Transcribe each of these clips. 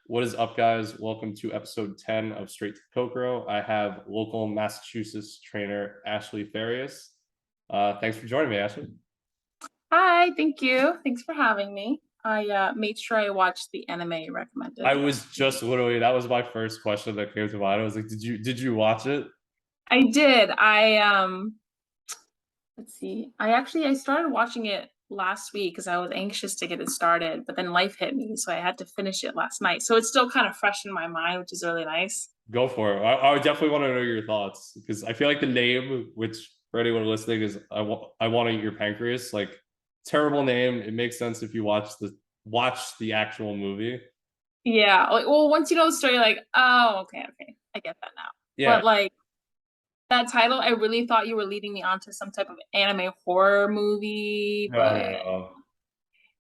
What is up, guys? Welcome to episode 10 of Straight to Kokoro. I have local Massachusetts trainer Ashley Farias. Thanks for joining me, Ashley. Hi, thank you. Thanks for having me. I made sure I watched the anime you recommended. I was just literally that was my first question that came to mind. I was like, did you watch it? I did. Let's see. I started watching it last week because I was anxious to get it started, but then life hit me, so I had to finish it last night. So it's still kind of fresh in my mind, which is really nice. Go for it. I would definitely want to know your thoughts because I feel like the name, which for anyone listening is I want to eat your pancreas. Like terrible name. It makes sense if you watch the actual movie. Yeah. Well, once you know the story, you're like, oh, okay, I get that now. Yeah. But like that title, I really thought you were leading me onto some type of anime horror movie, No, no, but no.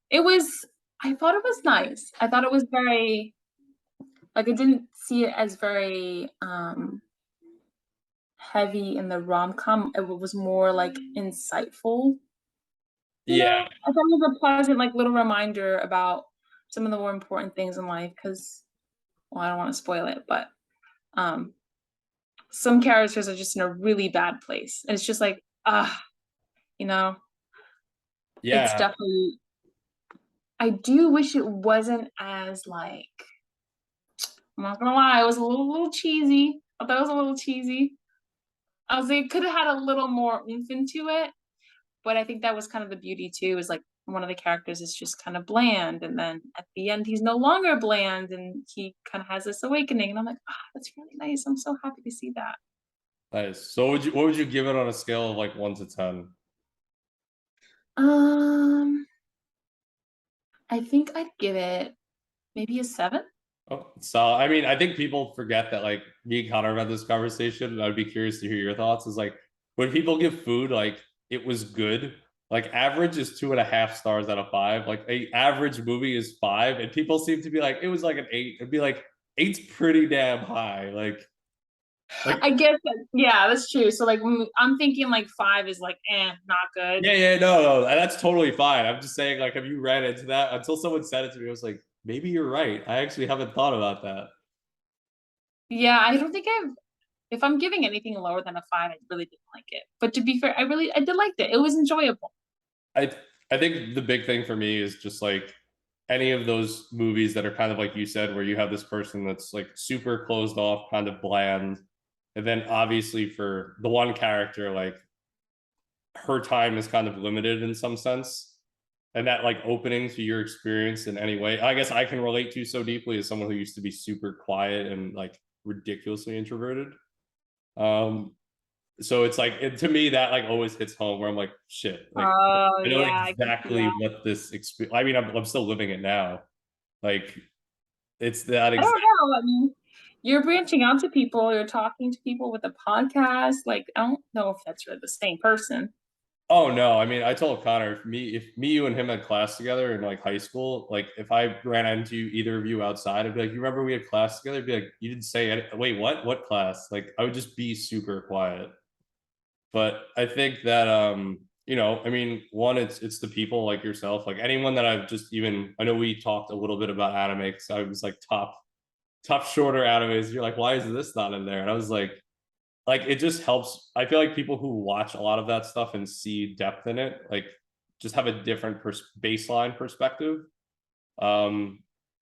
it was I thought it was nice. I thought it was very like I didn't see it as very heavy in the rom-com. It was more like insightful, you Yeah. know? I thought it was a pleasant like little reminder about some of the more important things in life because well, I don't want to spoil it, but um some characters are just in a really bad place. And it's just like, you know, it's Yeah. definitely I do wish it wasn't as like I'm not gonna lie, it was a little cheesy. I thought it was a little cheesy. I was like, it could have had a little more oomph into it, but I think that was kind of the beauty too. Is like one of the characters is just kind of bland, and then at the end he's no longer bland, and he kind of has this awakening, and I'm like, that's really nice. I'm so happy to see that. Nice. So what would you give it on a scale of like 1 to 10? Um, I think I'd give it maybe a 7. Oh, so I mean, I think people forget that like me and Connor had this conversation, and I'd be curious to hear your thoughts. Is like when people give food like it was good, like average is 2.5 stars out of five. Like a average movie is five, and people seem to be like it was like an eight. It'd be like eight's pretty damn high. Like I guess that, yeah, that's true. So like I'm thinking like 5 is like not good. yeah, no, that's totally fine. I'm just saying, like, have you read into that? Until someone said it to me, I was like, maybe you're right. I actually haven't thought about that. Yeah, I don't think I've if I'm giving anything lower than a 5, I really didn't like it. But to be fair, I did like it. It was enjoyable. I I think the big thing for me is just like any of those movies that are kind of like you said, where you have this person that's like super closed off, kind of bland, and then obviously for the one character, like her time is kind of limited in some sense. And that like opening to your experience in any way, I guess I can relate to so deeply as someone who used to be super quiet and like ridiculously introverted. Um, so it's like to me that like always hits home where I'm like, shit, like Oh I know yeah, I can see exactly that. what this experience. I mean, I'm still living it now. Like it's that I don't exact. know. I mean, you're branching out to people, you're talking to people with a podcast. Like, I don't know if that's really the same person. Oh no, I mean, I told Connor if me, you, and him had class together in like high school, like if I ran into either of you outside, I'd be like, "You remember we had class together?" I'd be like, "You didn't say it. Wait, what? What class?" Like I would just be super quiet. But I think that I mean, one, it's the people like yourself, like anyone that I've just even I know we talked a little bit about anime because I was like top shorter animes. You're like, why is this not in there? And I was like it just helps. I feel like people who watch a lot of that stuff and see depth in it, like just have a different baseline perspective. Um,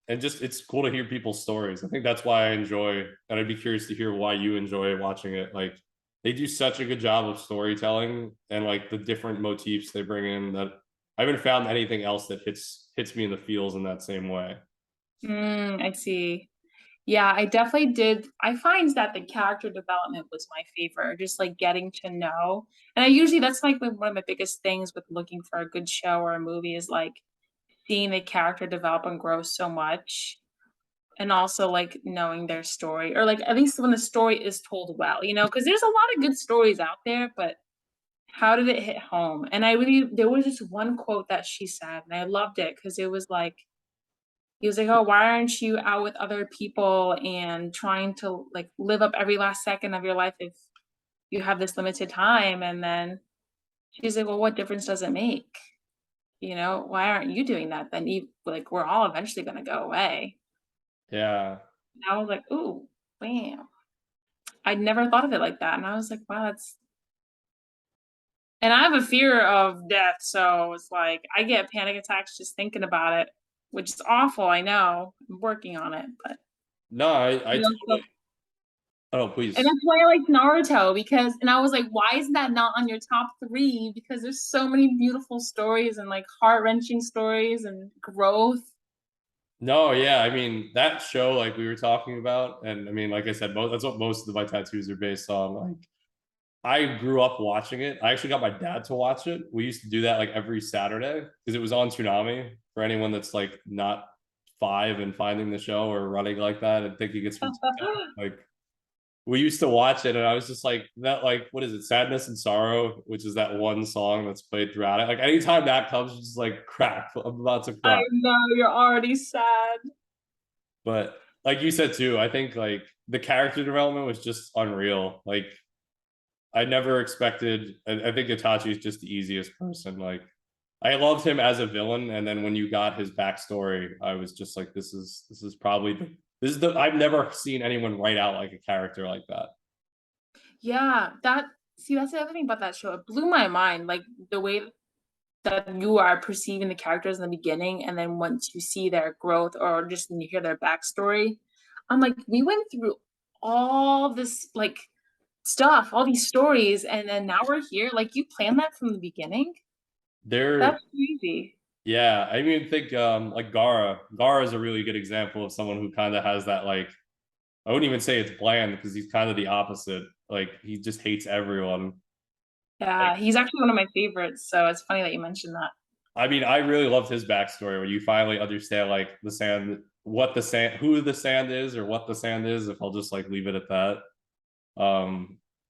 and just it's cool to hear people's stories. I think that's why I enjoy, and I'd be curious to hear why you enjoy watching it. Like they do such a good job of storytelling and like the different motifs they bring in that I haven't found anything else that hits me in the feels in that same way. I see. Yeah, I definitely did. I find that the character development was my favorite, just like getting to know. And I usually that's like one of my biggest things with looking for a good show or a movie is like seeing the character develop and grow so much. And also like knowing their story, or like at least when the story is told well, because there's a lot of good stories out there, but how did it hit home? And I really there was this one quote that she said, and I loved it because it was like he was like, "Oh, why aren't you out with other people and trying to like live up every last second of your life if you have this limited time?" And then she's like, "Well, what difference does it make? Why aren't you doing that then? Like we're all eventually gonna go away." Yeah. And I was like, "Ooh, wow." I'd never thought of it like that, and I was like, "Wow, that's." And I have a fear of death, so it's like I get panic attacks just thinking about it, which is awful, I know. I'm working on it, but No, I you know, totally. Oh, and please. that's why I like Naruto because and I was like, "Why is that not on your top 3?" Because there's so many beautiful stories and, like, heart-wrenching stories and growth. No, yeah, I mean that show, like we were talking about, and I mean, like I said, that's what most of my tattoos are based on. Like, I grew up watching it. I actually got my dad to watch it. We used to do that like every Saturday because it was on Toonami. For anyone that's like not 5 and finding the show or running like that and thinking it's from TikTok, like we used to watch it, and I was just like that. Like, what is it? Sadness and Sorrow, which is that one song that's played throughout it. Like, anytime that comes, it's just like crap. I'm about to I cry. know, you're already sad. But like you said too, I think like the character development was just unreal. Like, I never expected. I think Itachi is just the easiest person. Like, I loved him as a villain, and then when you got his backstory, I was just like, this is probably this is the I've never seen anyone write out like a character like that. Yeah, that's the other thing about that show, it blew my mind, like, the way that you are perceiving the characters in the beginning, and then once you see their growth or just when you hear their backstory, I'm like, "We went through all this, like, stuff, all these stories, and then now we're here?" Like, you planned that from the beginning? They're That's crazy. Yeah, I even think like Gaara. Gaara is a really good example of someone who kind of has that like I wouldn't even say it's bland because he's kind of the opposite. Like he just hates everyone. Like Yeah, he's actually one of my favorites, so it's funny that you mentioned that. I mean, I really loved his backstory when you finally understand like the sand, what the sand, who the sand is, or what the sand is. If I'll just like leave it at that.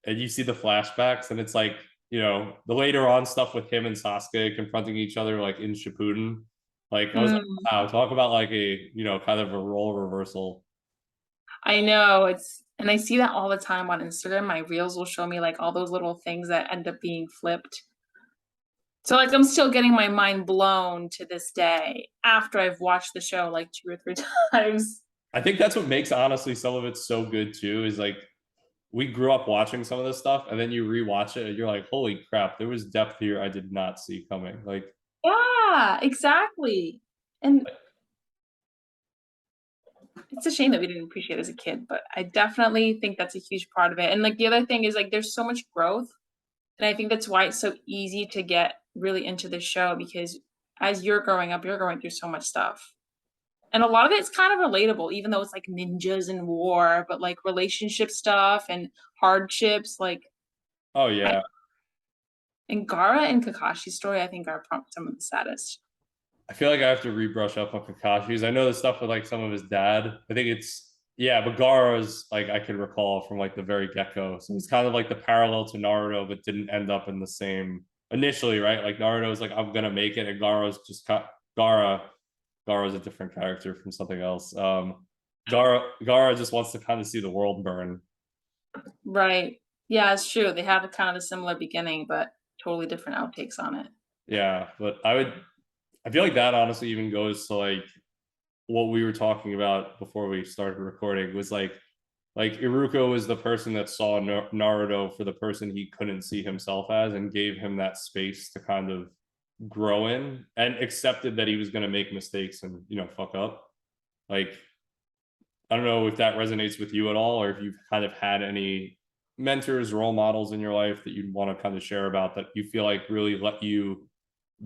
And you see the flashbacks, and it's like the later on stuff with him and Sasuke confronting each other like in Shippuden. Like I was like, Mm, wow, talk about like a kind of a role reversal. I know, it's and I see that all the time on Instagram, my reels will show me, like, all those little things that end up being flipped. So, like, I'm still getting my mind blown to this day after I've watched the show, like, 2 or 3 times. I think that's what makes honestly some of it so good too. Is like we grew up watching some of this stuff, and then you rewatch it, and you're like, holy crap, there was depth here I did not see coming. Like, Yeah, exactly, and it's a shame that we didn't appreciate it as a kid, but I definitely think that's a huge part of it, and, like, the other thing is, like, there's so much growth, and I think that's why it's so easy to get really into the show because as you're growing up, you're going through so much stuff. And a lot of it's kind of relatable, even though it's like ninjas and war, but like relationship stuff and hardships, like oh I yeah, and Gaara and Kakashi's story, I think are some of the saddest. I feel like I have to rebrush up on Kakashi's. I know the stuff with like some of his dad. I think it's yeah, but Gaara's like I can recall from like the very get-go. So he's kind of like the parallel to Naruto, but didn't end up in the same initially, right? Like Naruto's like I'm gonna make it, and Gaara's just Gaara. Gaara's a different character from something else. Gaara just wants to kind of see the world burn. Right. Yeah, it's true. They have a kind of a similar beginning, but totally different outtakes on it. Yeah, but I feel like that honestly even goes to like what we were talking about before we started recording was like Iruko was the person that saw Naruto for the person he couldn't see himself as and gave him that space to kind of grow in and accepted that he was going to make mistakes and fuck up. Like I don't know if that resonates with you at all or if you've kind of had any mentors, role models in your life that you'd want to kind of share about that you feel like really let you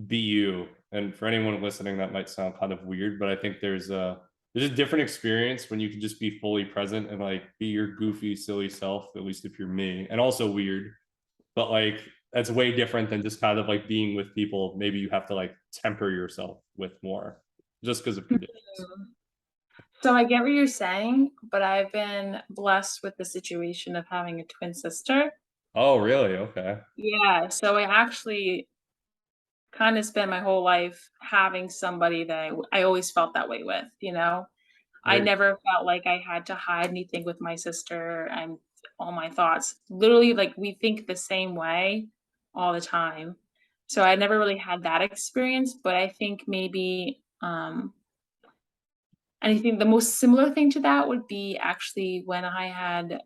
be you. And for anyone listening, that might sound kind of weird, but I think there's a different experience when you can just be fully present and like be your goofy, silly self, at least if you're me, and also weird. But like that's way different than just kind of like being with people. Maybe you have to like temper yourself with more just because of conditions. Mhm. So I get what you're saying, but I've been blessed with the situation of having a twin sister. Oh, really? Okay. Yeah, so I actually kind of spent my whole life having somebody that I always felt that way with, you know? I There, never felt like I had to hide anything with my sister and all my thoughts. Literally, like, we think the same way all the time. So I never really had that experience, but I think maybe, And I think the most similar thing to that would be actually when I had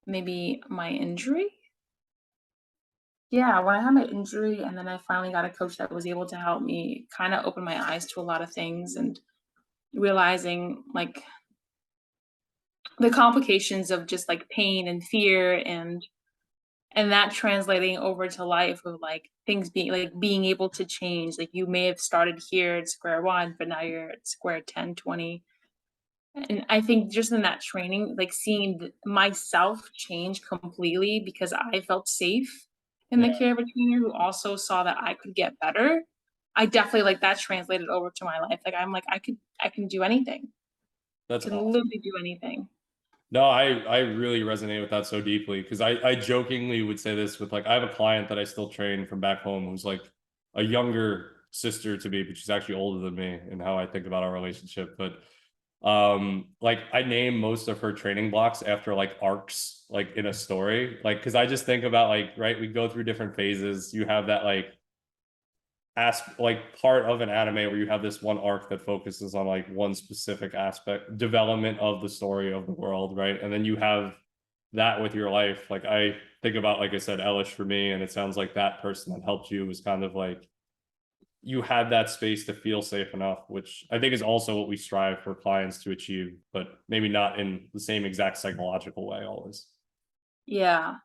maybe my injury. Yeah, when I had my injury and then I finally got a coach that was able to help me kinda open my eyes to a lot of things and realizing, like, the complications of just, like, pain and fear and that translating over to life of, like, things being able to change, like, you may have started here at square one, but now you're at square 10, 20. And I think just in that training, like, seeing myself change completely because I felt safe in Yeah, the care of a trainer who also saw that I could get better, I definitely like, that translated over to my life, like, I'm like, I can do anything. I that's can awesome. literally do anything." No, I really resonate with that so deeply because I jokingly would say this with like I have a client that I still train from back home who's like a younger sister to me, but she's actually older than me in how I think about our relationship. But like I name most of her training blocks after like arcs like in a story. Like because I just think about like, right, we go through different phases. You have that like like part of an anime where you have this one arc that focuses on like one specific aspect development of the story of the world, right? And then you have that with your life. Like I think about, like I said, Elish for me, and it sounds like that person that helped you was kind of like you had that space to feel safe enough, which I think is also what we strive for clients to achieve, but maybe not in the same exact psychological way always. Yeah.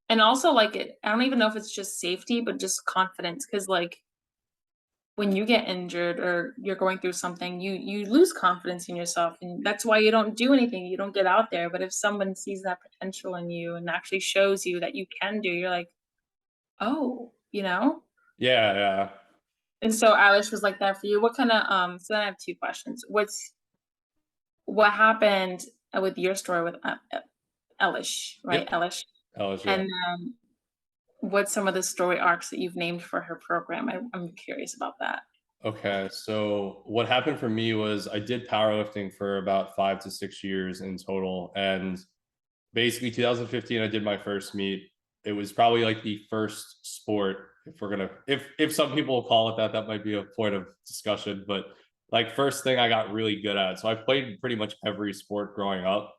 And also, like, I don't even know if it's just safety, but just confidence, because like, when you get injured or you're going through something, you lose confidence in yourself, and that's why you don't do anything, you don't get out there, but if someone sees that potential in you and actually shows you that you can do, you're like, "Oh," you know? Yeah, yeah. And so Alice was like that for you. What kinda, so then I have 2 questions. What happened, with your story with, Elish, right? Yep. Elish? Elish, yeah. And, what's some of the story arcs that you've named for her program? I'm curious about that. Okay, so what happened for me was I did powerlifting for about 5 to 6 years in total, and basically 2015 I did my first meet. It was probably like the first sport, if we're gonna, if some people call it that, that might be a point of discussion, but like first thing I got really good at. So I played pretty much every sport growing up.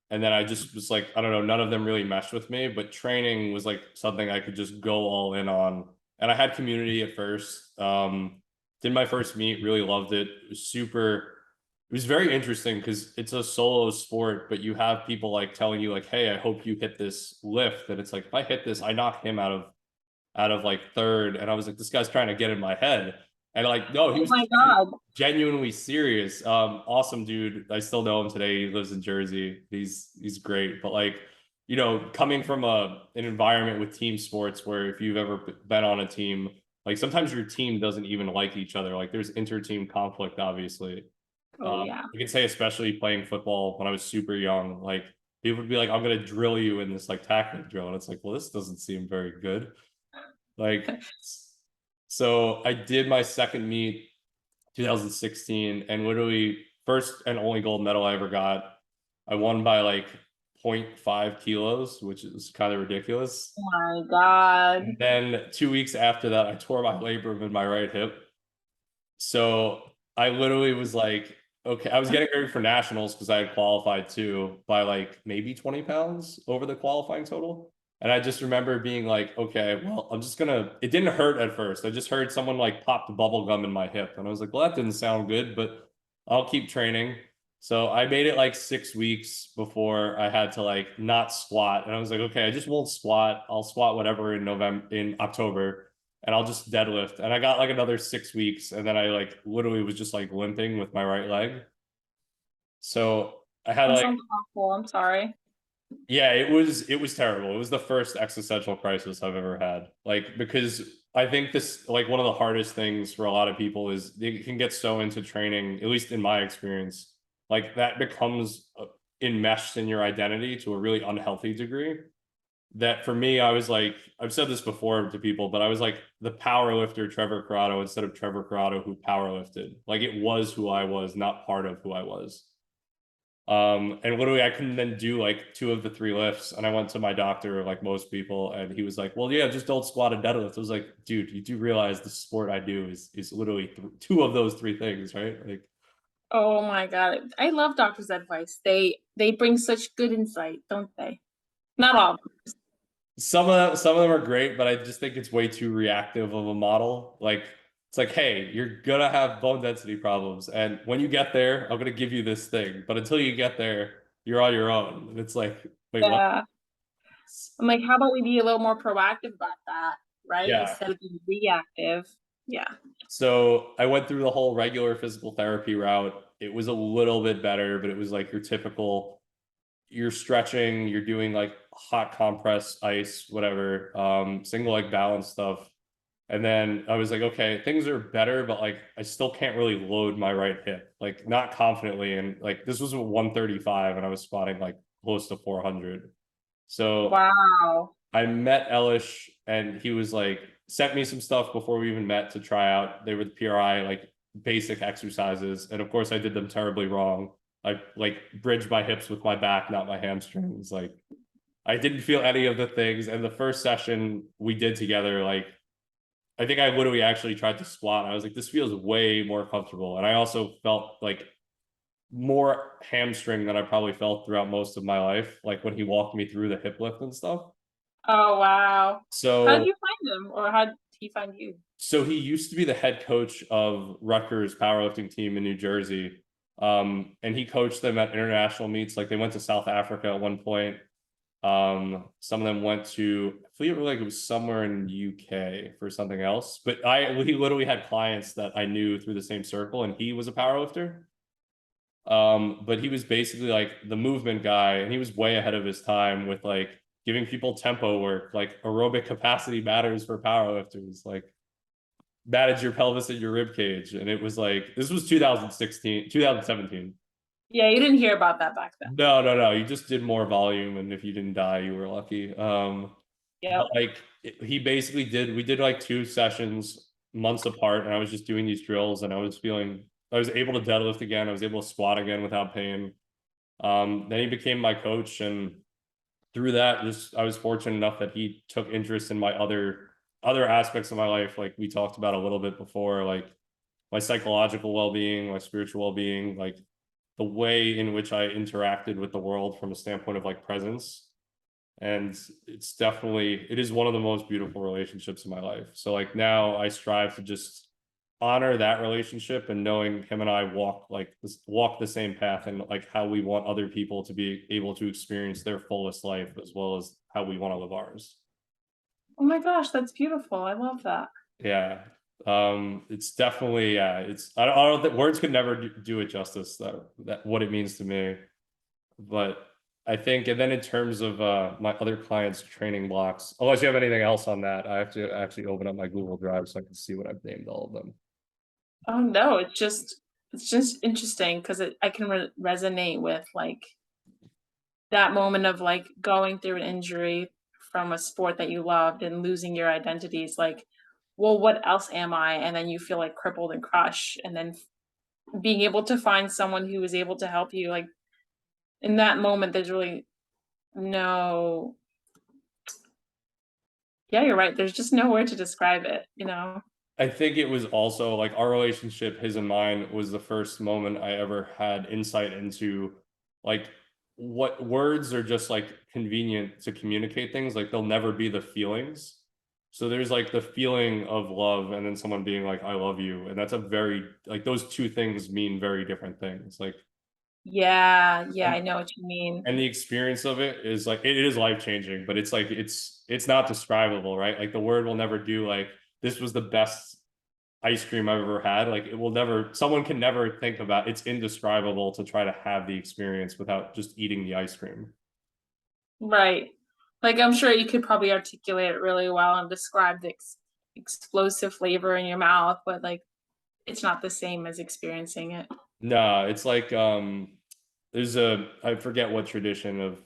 And then I just was like, I don't know, none of them really meshed with me, but training was like something I could just go all in on. And I had community at first. Did my first meet, really loved it. It was super, it was very interesting because it's a solo sport, but you have people like telling you like, hey, I hope you hit this lift. And it's like, if I hit this, I knock him out of like third. And I was like, this guy's trying to get in my head. And like, no, he Oh was my god. genuinely serious. Awesome dude. I still know him today. He lives in Jersey. He's great. But like, coming from an environment with team sports where if you've ever been on a team, like sometimes your team doesn't even like each other. Like there's inter-team conflict, obviously. Oh, yeah. I can say especially playing football when I was super young, like people would be like, I'm gonna drill you in this like tactic drill. And it's like, well, this doesn't seem very good. Like, so I did my second meet 2016, and literally first and only gold medal I ever got. I won by like zero point 0.5 kilos, which is kind of ridiculous. Oh my god. And then 2 weeks after that, I tore my labrum in my right hip. So I literally was like, okay, I was getting ready for nationals because I had qualified too by like maybe 20 pounds over the qualifying total. And I just remember being like, okay, well, I'm just gonna, it didn't hurt at first. I just heard someone like pop the bubble gum in my hip. And I was like, well, that didn't sound good, but I'll keep training. So I made it like 6 weeks before I had to like not squat. And I was like, okay, I just won't squat. I'll squat whatever in October, and I'll just deadlift. And I got like another 6 weeks, and then I like literally was just like limping with my right leg. So I had That like, sounds awful, I'm sorry. yeah, it was terrible. It was the first existential crisis I've ever had. Like because I think this like one of the hardest things for a lot of people is they can get so into training, at least in my experience, like that becomes enmeshed in your identity to a really unhealthy degree. That for me, I was like, I've said this before to people, but I was like the power lifter Trevor Corrado instead of Trevor Corrado who power lifted. Like it was who I was, not part of who I was. And literally I couldn't then do like two of the three lifts. And I went to my doctor, like most people, and he was like, well, yeah, just don't squat and deadlift. I was like, dude, you do realize the sport I do is literally two of those three things, right? Like, Oh my god. I love doctors' advice. They bring such good insight, don't they? Not all of them. some of them are great, but I just think it's way too reactive of a model. Like it's like, hey, you're gonna have bone density problems, and when you get there, I'm gonna give you this thing. But until you get there, you're on your own. And it's like, wait, what? Yeah. I'm like, how about we be a little more proactive about that, right? Yeah. Instead of being reactive. Yeah. So I went through the whole regular physical therapy route. It was a little bit better, but it was like your typical, you're stretching, you're doing like hot compress, ice, whatever, single leg balance stuff. And then I was like, okay, things are better, but like I still can't really load my right hip, like not confidently. And like this was 135 and I was squatting like close to 400. So Wow. I met Elish and he was like, sent me some stuff before we even met to try out. They were the PRI, like basic exercises. And of course, I did them terribly wrong. I like bridged my hips with my back, not my hamstrings. Like I didn't feel any of the things. And the first session we did together, like I think I literally actually tried to squat. I was like, this feels way more comfortable. And I also felt like more hamstring than I probably felt throughout most of my life, like when he walked me through the hip lift and stuff. Oh wow. How did So you find him? Or how did he find you? so he used to be the head coach of Rutgers powerlifting team in New Jersey. And he coached them at international meets. Like they went to South Africa at one point. Some of them went to, I feel like it was somewhere in UK for something else. But he literally had clients that I knew through the same circle, and he was a powerlifter. But he was basically like the movement guy, and he was way ahead of his time with like giving people tempo work, like aerobic capacity matters for powerlifters. Like manage your pelvis and your rib cage. And it was like, this was 2016, 2017. Yeah, you didn't hear about that back then. No, no, no. You just did more volume. And if you didn't die, you were lucky. But Yep. like he basically we did like two sessions months apart. And I was just doing these drills and I was able to deadlift again. I was able to squat again without pain. Then he became my coach. And through that, just I was fortunate enough that he took interest in my other aspects of my life, like we talked about a little bit before, like my psychological well-being, my spiritual well-being, like the way in which I interacted with the world from a standpoint of like presence. And it is one of the most beautiful relationships in my life. So like now I strive to just honor that relationship and knowing him and I walk the same path and like how we want other people to be able to experience their fullest life as well as how we want to live ours. Oh my gosh, that's beautiful. I love that. Yeah. It's definitely, yeah, I don't think words could never do it justice that what it means to me. But I think, and then in terms of my other clients' training blocks, unless you have anything else on that, I have to actually open up my Google Drive so I can see what I've named all of them. Oh no, it's just interesting because I can resonate with like that moment of like going through an injury from a sport that you loved and losing your identity is like, well, what else am I? And then you feel like crippled and crushed, and then being able to find someone who is able to help you, like in that moment, there's really no, yeah, you're right. There's just no word to describe it, you know? I think it was also like our relationship, his and mine, was the first moment I ever had insight into like what words are just like convenient to communicate things. Like they'll never be the feelings. So there's like the feeling of love and then someone being like, I love you. And that's a very like those two things mean very different things. Like Yeah, yeah, I and, know what you mean. and the experience of it is like it is life changing, but it's like it's not describable, right? Like the word will never do like this was the best ice cream I've ever had. Like it will never, someone can never think about it's indescribable to try to have the experience without just eating the ice cream. Right. Like, I'm sure you could probably articulate it really well and describe the explosive flavor in your mouth, but like, it's not the same as experiencing it. No, it's like I forget what tradition of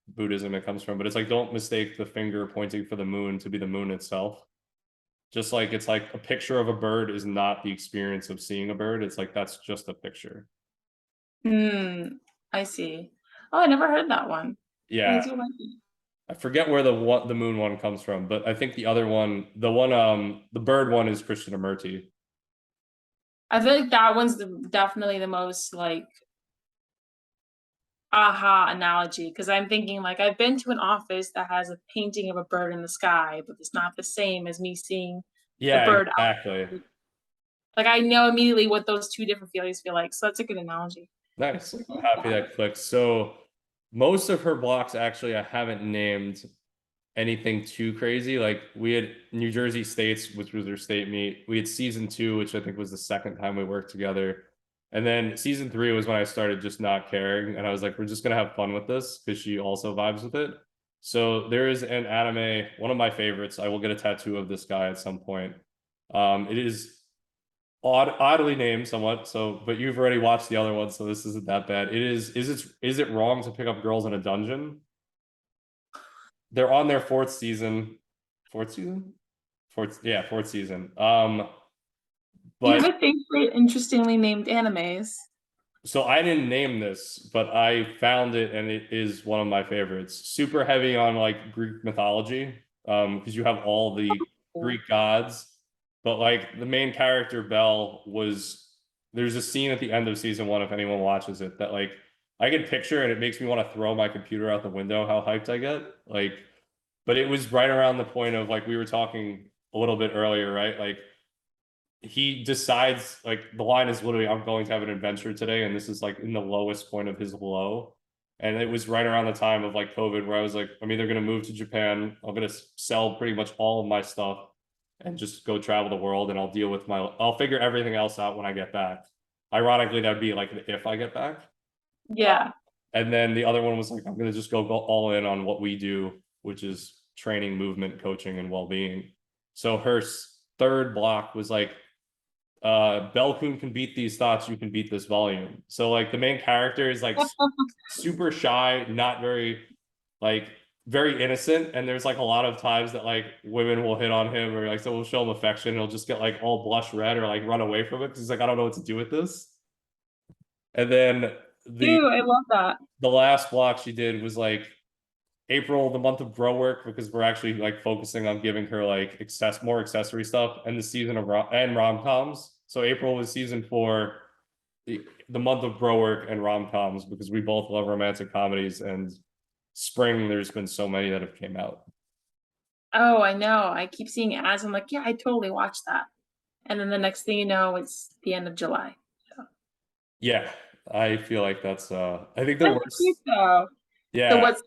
Buddhism it comes from, but it's like don't mistake the finger pointing for the moon to be the moon itself. Just like it's like a picture of a bird is not the experience of seeing a bird. It's like that's just a picture. Hmm. I see. Oh, I never heard that one. I Yeah, do like it. I forget where the moon one comes from, but I think the other one, the bird one is Christian Amurti. I feel like that one's definitely the most like aha analogy because I'm thinking like I've been to an office that has a painting of a bird in the sky, but it's not the same as me seeing the Yeah, bird exactly. out. Like I know immediately what those two different feelings feel like. So that's a good analogy. Nice. I'm happy that clicks. So most of her blocks actually I haven't named anything too crazy. Like we had New Jersey States, which was her state meet. We had season two, which I think was the second time we worked together. And then season three was when I started just not caring. And I was like, we're just gonna have fun with this because she also vibes with it. So there is an anime, one of my favorites. I will get a tattoo of this guy at some point. It is oddly named somewhat. So, but you've already watched the other one, so this isn't that bad. It is. Is it wrong to pick up girls in a dungeon? They're on their fourth season. Fourth season? Fourth, yeah, fourth season. You have But a thing for interestingly named animes. so I didn't name this, but I found it and it is one of my favorites. Super heavy on like Greek mythology, because you have all the Cool. Greek gods, but like the main character Belle was there's a scene at the end of season one, if anyone watches it, that like I can picture and it makes me want to throw my computer out the window how hyped I get. Like, but it was right around the point of like we were talking a little bit earlier, right? Like he decides like the line is literally I'm going to have an adventure today, and this is like in the lowest point of his low. And it was right around the time of like COVID where I was like, I'm either going to move to Japan, I'm going to sell pretty much all of my stuff and just go travel the world, and I'll figure everything else out when I get back. Ironically, that'd be like if I get back. Yeah. And then the other one was like, I'm going to just go all in on what we do, which is training, movement, coaching, and well being. So her third block was like, Belkun can beat these thoughts, you can beat this volume. So like the main character is like super shy, not very like very innocent. And there's like a lot of times that like women will hit on him or like so we'll show him affection. He'll just get like all blush red or like run away from it because he's like, I don't know what to do with this. And then the Ew, I love that. the last block she did was like April, the month of bro work, because we're actually like focusing on giving her like more accessory stuff and the season of rom-coms. So April was season four, the month of bro work and rom-coms because we both love romantic comedies, and spring there's been so many that have came out. Oh, I know. I keep seeing ads. I'm like, yeah, I totally watched that. And then the next thing you know, it's the end of July. So Yeah, I feel like that's I think the that's cute worst. though. So Yeah, what's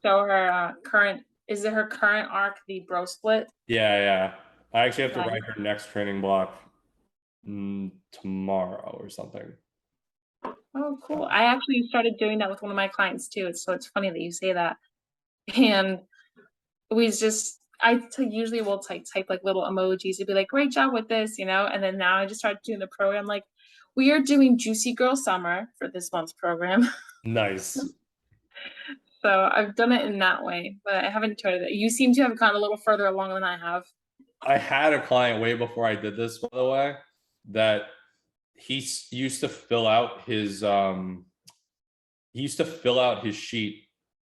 so her current is it her current arc the bro split? yeah. I actually have to Nice. write her next training block tomorrow or something. Oh, cool. I actually started doing that with one of my clients too. It's funny that you say that. And we just usually will type like little emojis and be like, great job with this, you know? And then now I just started doing the program like we are doing Juicy Girl Summer for this month's program. Nice. So I've done it in that way, but I haven't tried it. You seem to have gone a little further along than I have. I had a client way before I did this, by the way, that used to fill out his sheet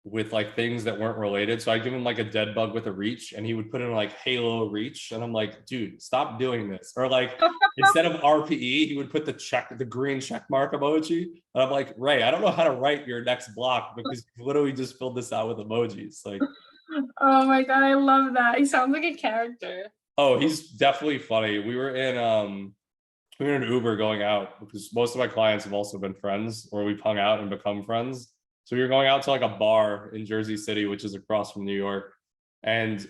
with like things that weren't related. So I give him like a dead bug with a reach, and he would put in like Halo reach, and I'm like, dude, stop doing this. Or like instead of RPE, he would put the green check mark emoji, and I'm like, Ray, I don't know how to write your next block because you literally just filled this out with emojis. Like, Oh my God, I love that. He sounds like a character. oh, he's definitely funny. We were in an Uber going out because most of my clients have also been friends or we've hung out and become friends. So we were going out to like a bar in Jersey City, which is across from New York. And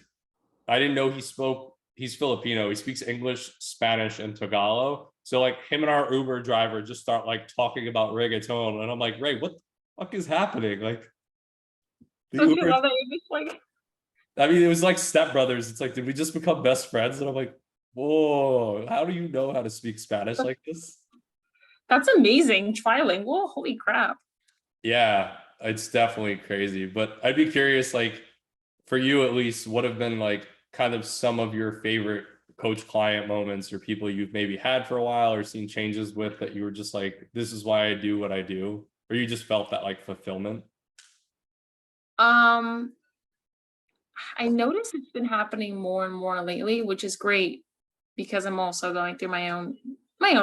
I didn't know he's Filipino. He speaks English, Spanish, and Tagalog. So like him and our Uber driver just start like talking about reggaeton. And I'm like, Ray, what the fuck is happening? Like the Don't you Uber, love that you're just like, I mean, it was like stepbrothers. It's like, did we just become best friends? And I'm like, whoa, how do you know how to speak Spanish like this? that's amazing. Trilingual? Holy crap. Yeah, it's definitely crazy. But I'd be curious, like, for you at least, what have been like kind of some of your favorite coach client moments or people you've maybe had for a while or seen changes with that you were just like, this is why I do what I do? or you just felt that like fulfillment? Um, I noticed it's been happening more and more lately, which is great because I'm also going through my own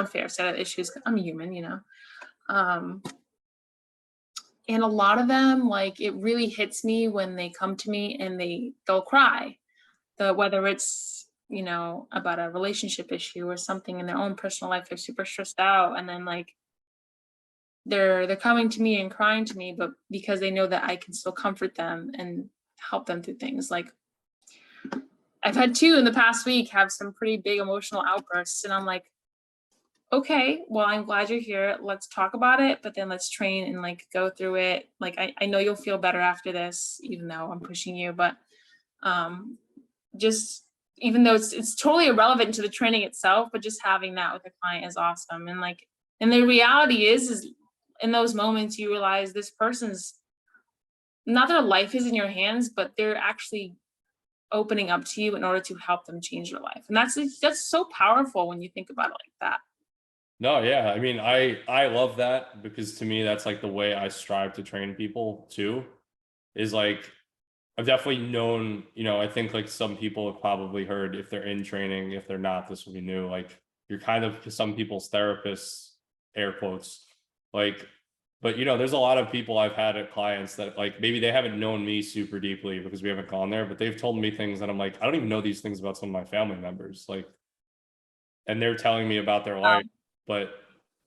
fair set of issues. I'm human, you know. Um, and a lot of them, like it really hits me when they come to me and they'll cry. Whether it's, you know, about a relationship issue or something in their own personal life, they're super stressed out, and then like they're coming to me and crying to me, but because they know that I can still comfort them and help them through things. Like I've had two in the past week have some pretty big emotional outbursts, and I'm like, okay, well, I'm glad you're here. Let's talk about it, but then let's train and like go through it. Like I know you'll feel better after this, even though I'm pushing you, but um just even though it's totally irrelevant to the training itself, but just having that with a client is awesome. And like, and the reality is in those moments you realize this person's not their life is in your hands, but they're actually opening up to you in order to help them change their life. And that's so powerful when you think about it like that. No, yeah. I mean, I love that because to me that's like the way I strive to train people too. Is like I've definitely known, I think like some people have probably heard if they're in training, if they're not, this will be new. Like you're kind of some people's therapists, air quotes. Like, but there's a lot of people I've had at clients that like maybe they haven't known me super deeply because we haven't gone there, but they've told me things that I'm like, I don't even know these things about some of my family members. Like, and they're telling me about their life, but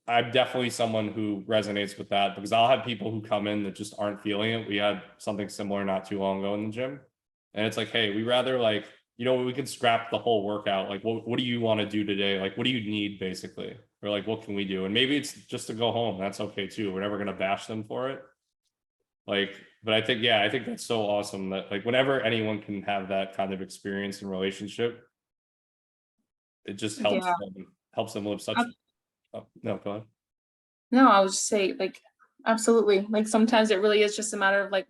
I'm definitely someone who resonates with that because I'll have people who come in that just aren't feeling it. We had something similar not too long ago in the gym. And it's like, hey, we rather like, we can scrap the whole workout. Like, what do you want to do today? Like, what do you need basically? Or like, what can we do? And maybe it's just to go home. That's okay too. We're never going to bash them for it. Like, but I think, yeah, I think that's so awesome that like whenever anyone can have that kind of experience and relationship, it just Yeah. helps them live such. Oh, no, go ahead. No, I would just say like absolutely. Like sometimes it really is just a matter of like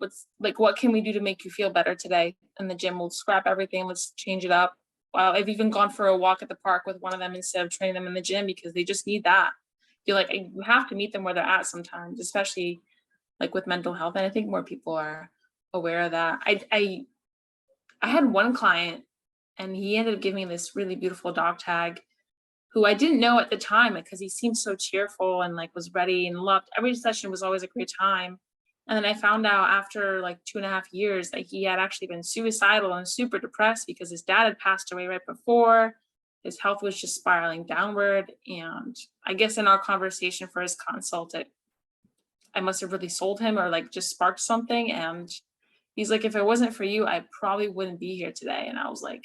what can we do to make you feel better today? And the gym will scrap everything. Let's change it up. Wow, I've even gone for a walk at the park with one of them instead of training them in the gym because they just need that. Feel like you have to meet them where they're at sometimes, especially like with mental health. And I think more people are aware of that. I had one client and he ended up giving me this really beautiful dog tag who I didn't know at the time because he seemed so cheerful and like was ready and loved every session was always a great time. And then I found out after like 2.5 years that he had actually been suicidal and super depressed because his dad had passed away right before. His health was just spiraling downward. And I guess in our conversation for his consult, I must have really sold him or like just sparked something. And he's like, if it wasn't for you, I probably wouldn't be here today. And I was like,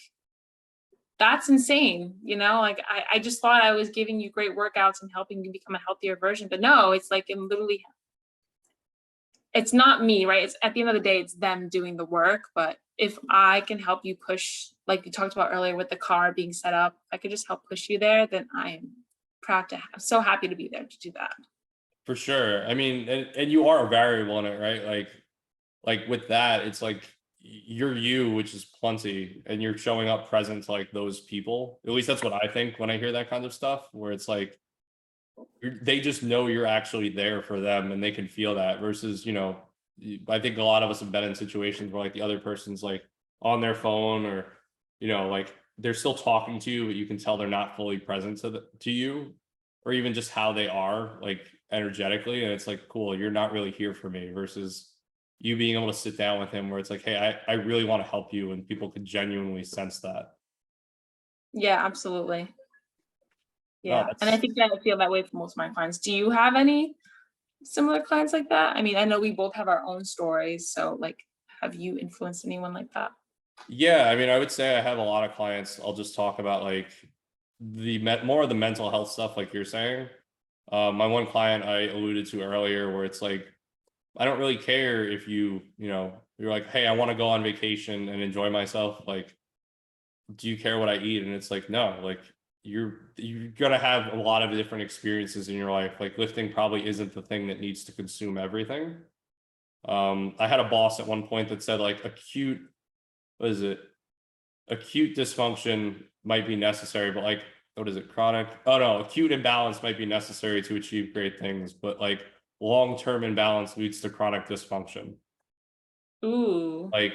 that's insane, like I just thought I was giving you great workouts and helping you become a healthier version, but no, it's like it's not me, right? It's at the end of the day, it's them doing the work. But if I can help you push, like you talked about earlier with the car being set up, I could just help push you there, then I'm I'm so happy to be there to do that. For sure. I mean, and you are a variable in it, right? Like with that, it's like you're you, which is plenty, and you're showing up present to like those people. At least that's what I think when I hear that kind of stuff, where it's like they just know you're actually there for them and they can feel that versus, I think a lot of us have been in situations where like the other person's like on their phone or, like they're still talking to you, but you can tell they're not fully present to you or even just how they are like energetically. And it's like, cool, you're not really here for me versus you being able to sit down with him where it's like, hey, I really want to help you. And people could genuinely sense that. Yeah, absolutely. No, Yeah, and I that's think that I feel that way for most of my clients. Do you have any similar clients like that? I mean, I know we both have our own stories, so like, have you influenced anyone like that? Yeah, I mean, I would say I have a lot of clients. I'll just talk about like more of the mental health stuff, like you're saying. My one client I alluded to earlier, where it's like, I don't really care if you're like, hey, I want to go on vacation and enjoy myself. Like, do you care what I eat? And it's like, no, like you're gonna have a lot of different experiences in your life. Like lifting probably isn't the thing that needs to consume everything. I had a boss at one point that said like what is it? Acute dysfunction might be necessary, but like, what is it? Chronic? Oh no, acute imbalance might be necessary to achieve great things. But like long-term imbalance leads to chronic dysfunction. Ooh. Like,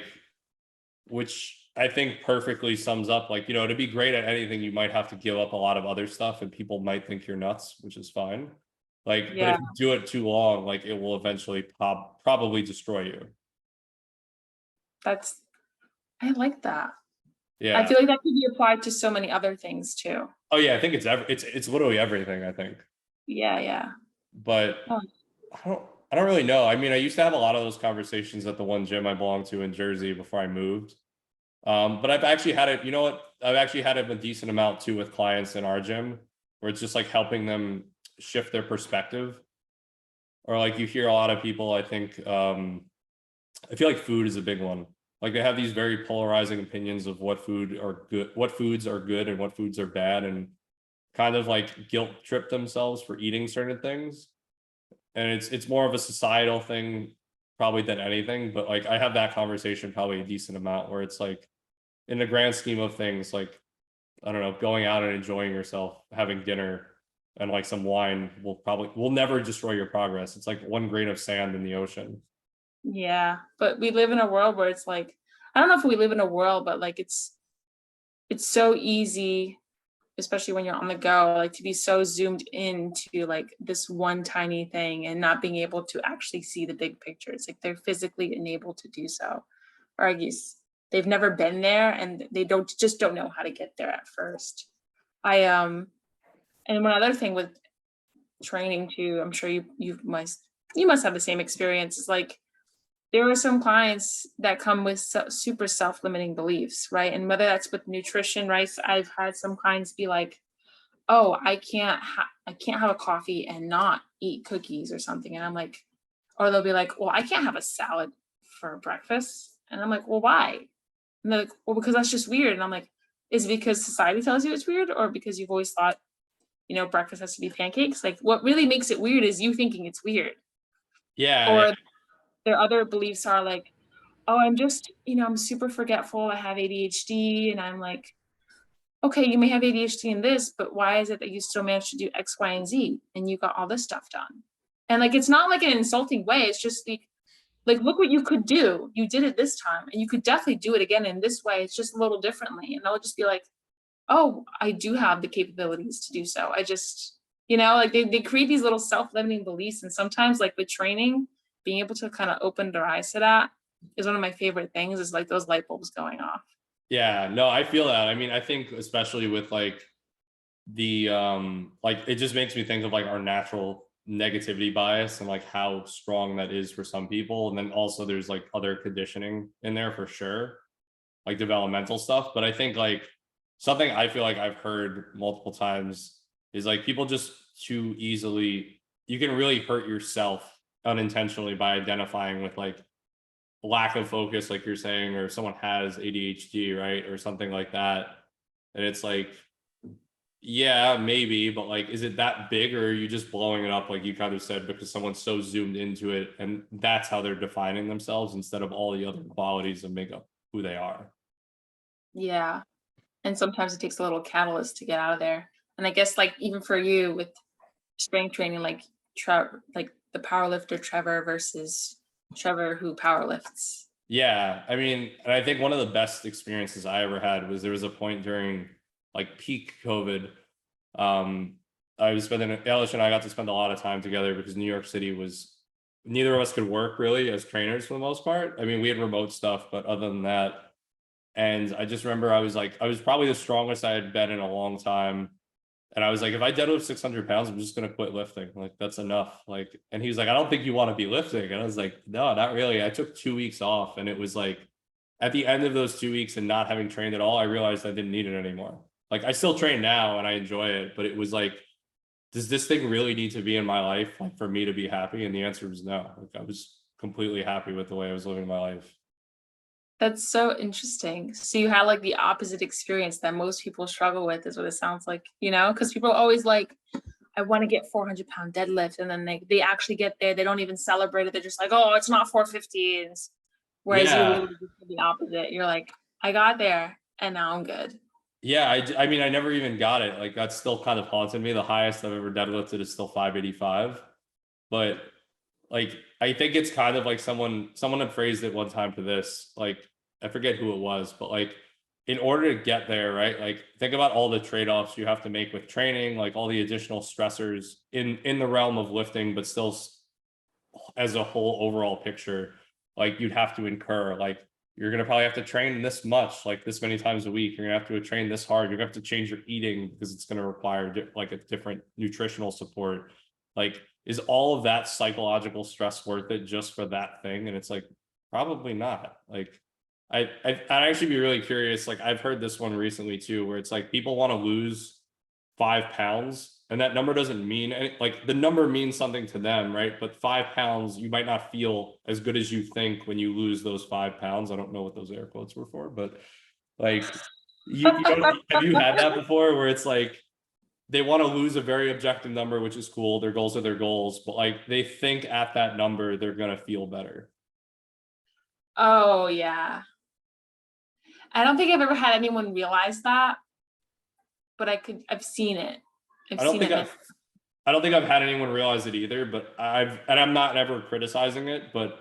which I think perfectly sums up, like, to be great at anything, you might have to give up a lot of other stuff and people might think you're nuts, which is fine. Like, but Yeah, if you do it too long, like it will eventually probably destroy you. that's I like that. I Yeah. feel like that could be applied to so many other things too. Oh yeah, I think it's literally everything, I think. Yeah, yeah. But Oh, I don't really know. I mean, I used to have a lot of those conversations at the one gym I belonged to in Jersey before I moved. But I've actually had it, you know what? I've actually had it a decent amount too with clients in our gym where it's just like helping them shift their perspective. Or like you hear a lot of people, I think, I feel like food is a big one. Like they have these very polarizing opinions of what foods are good and what foods are bad, and kind of like guilt trip themselves for eating certain things. And it's more of a societal thing probably than anything. But like I have that conversation probably a decent amount where it's like in the grand scheme of things, like I don't know, going out and enjoying yourself, having dinner and like some wine will never destroy your progress. It's like one grain of sand in the ocean. yeah. But we live in a world where it's like, I don't know if we live in a world, but like it's so easy, especially when you're on the go, like to be so zoomed into like this one tiny thing and not being able to actually see the big picture. It's like they're physically unable to do so. Or I guess they've never been there and they don't know how to get there at first. I and one other thing with training too, I'm sure you must have the same experience. Is like there are some clients that come with super self-limiting beliefs, right? And whether that's with nutrition, right? So I've had some clients be like, "Oh, I can't have a coffee and not eat cookies or something," and I'm like, or they'll be like, "Well, I can't have a salad for breakfast," and I'm like, "Well, why?" And they're like, "Well, because that's just weird," and I'm like, "Is it because society tells you it's weird, or because you've always thought, breakfast has to be pancakes? Like, what really makes it weird is you thinking it's weird." Yeah, yeah. Or their other beliefs are like, "Oh, I'm just, I'm super forgetful. I have ADHD." And I'm like, "Okay, you may have ADHD in this, but why is it that you still managed to do X, Y, and Z and you got all this stuff done?" And like, it's not like an insulting way. It's just like, look what you could do. You did it this time, and you could definitely do it again in this way. It's just a little differently. And they'll just be like, "Oh, I do have the capabilities to do so. I just," like they create these little self-limiting beliefs. And sometimes like with training, being able to kind of open their eyes to that is one of my favorite things, is like those light bulbs going off. Yeah, no, I feel that. I mean, I think especially with like the like it just makes me think of like our natural negativity bias and like how strong that is for some people. And then also there's like other conditioning in there for sure, like developmental stuff. But I think like something I feel like I've heard multiple times is like people just too easily, you can really hurt yourself unintentionally by identifying with like lack of focus, like you're saying, or someone has ADHD, right? Or something like that. And it's like, yeah, maybe, but like, is it that big, or are you just blowing it up, like you kind of said, because someone's so zoomed into it and that's how they're defining themselves instead of all the other qualities that make up who they are? Yeah. And sometimes it takes a little catalyst to get out of there. And I guess like even for you with strength training, like like the power lifter Trevor versus Trevor who power lifts. Yeah, I mean, and I think one of the best experiences I ever had was there was a point during like peak COVID. Um, I was spending Elish and I got to spend a lot of time together because New York City was neither of us could work really as trainers for the most part. I mean, we had remote stuff, but other than that, and I just remember I was probably the strongest I had been in a long time. And I was like, if I deadlift 600 pounds, I'm just gonna quit lifting. Like that's enough. Like, and he was like, I don't think you want to be lifting. And I was like, no, not really. I took 2 weeks off, and it was like, at the end of those 2 weeks and not having trained at all, I realized I didn't need it anymore. Like I still train now and I enjoy it, but it was like, does this thing really need to be in my life, like for me to be happy? And the answer was no. Like I was completely happy with the way I was living my life. That's so interesting. So you had like the opposite experience that most people struggle with, is what it sounds like, because people are always like, "I want to get 400-pound deadlift," and then they actually get there, they don't even celebrate it. They're just like, "Oh, it's not 450." Whereas you Yeah. literally just did the opposite. You're like, "I got there and now I'm good." Yeah, I mean, I never even got it. Like that's still kind of haunted me. The highest I've ever deadlifted is still 585. But like I think it's kind of like someone had phrased it one time to this, like I forget who it was, but like in order to get there, right? Like think about all the trade-offs you have to make with training, like all the additional stressors in the realm of lifting, but still as a whole overall picture, like you'd have to incur, like you're gonna probably have to train this much, like this many times a week. You're gonna have to train this hard. You're gonna have to change your eating because it's gonna require like a different nutritional support. Like, is all of that psychological stress worth it just for that thing? And it's like probably not. Like, I'd actually be really curious. Like, I've heard this one recently too, where it's like people want to lose 5 pounds, and that number doesn't mean any, like the number means something to them, right? But 5 pounds, you might not feel as good as you think when you lose those 5 pounds. I don't know what those air quotes were for, but like you don't, have you had that before where it's like they want to lose a very objective number, which is cool. Their goals are their goals, but like they think at that number they're gonna feel better. Oh yeah. I don't think I've ever had anyone realize that, but I've seen it. I've I don't seen think it. I've I don't think I've had anyone realize it either, but and I'm not ever criticizing it, but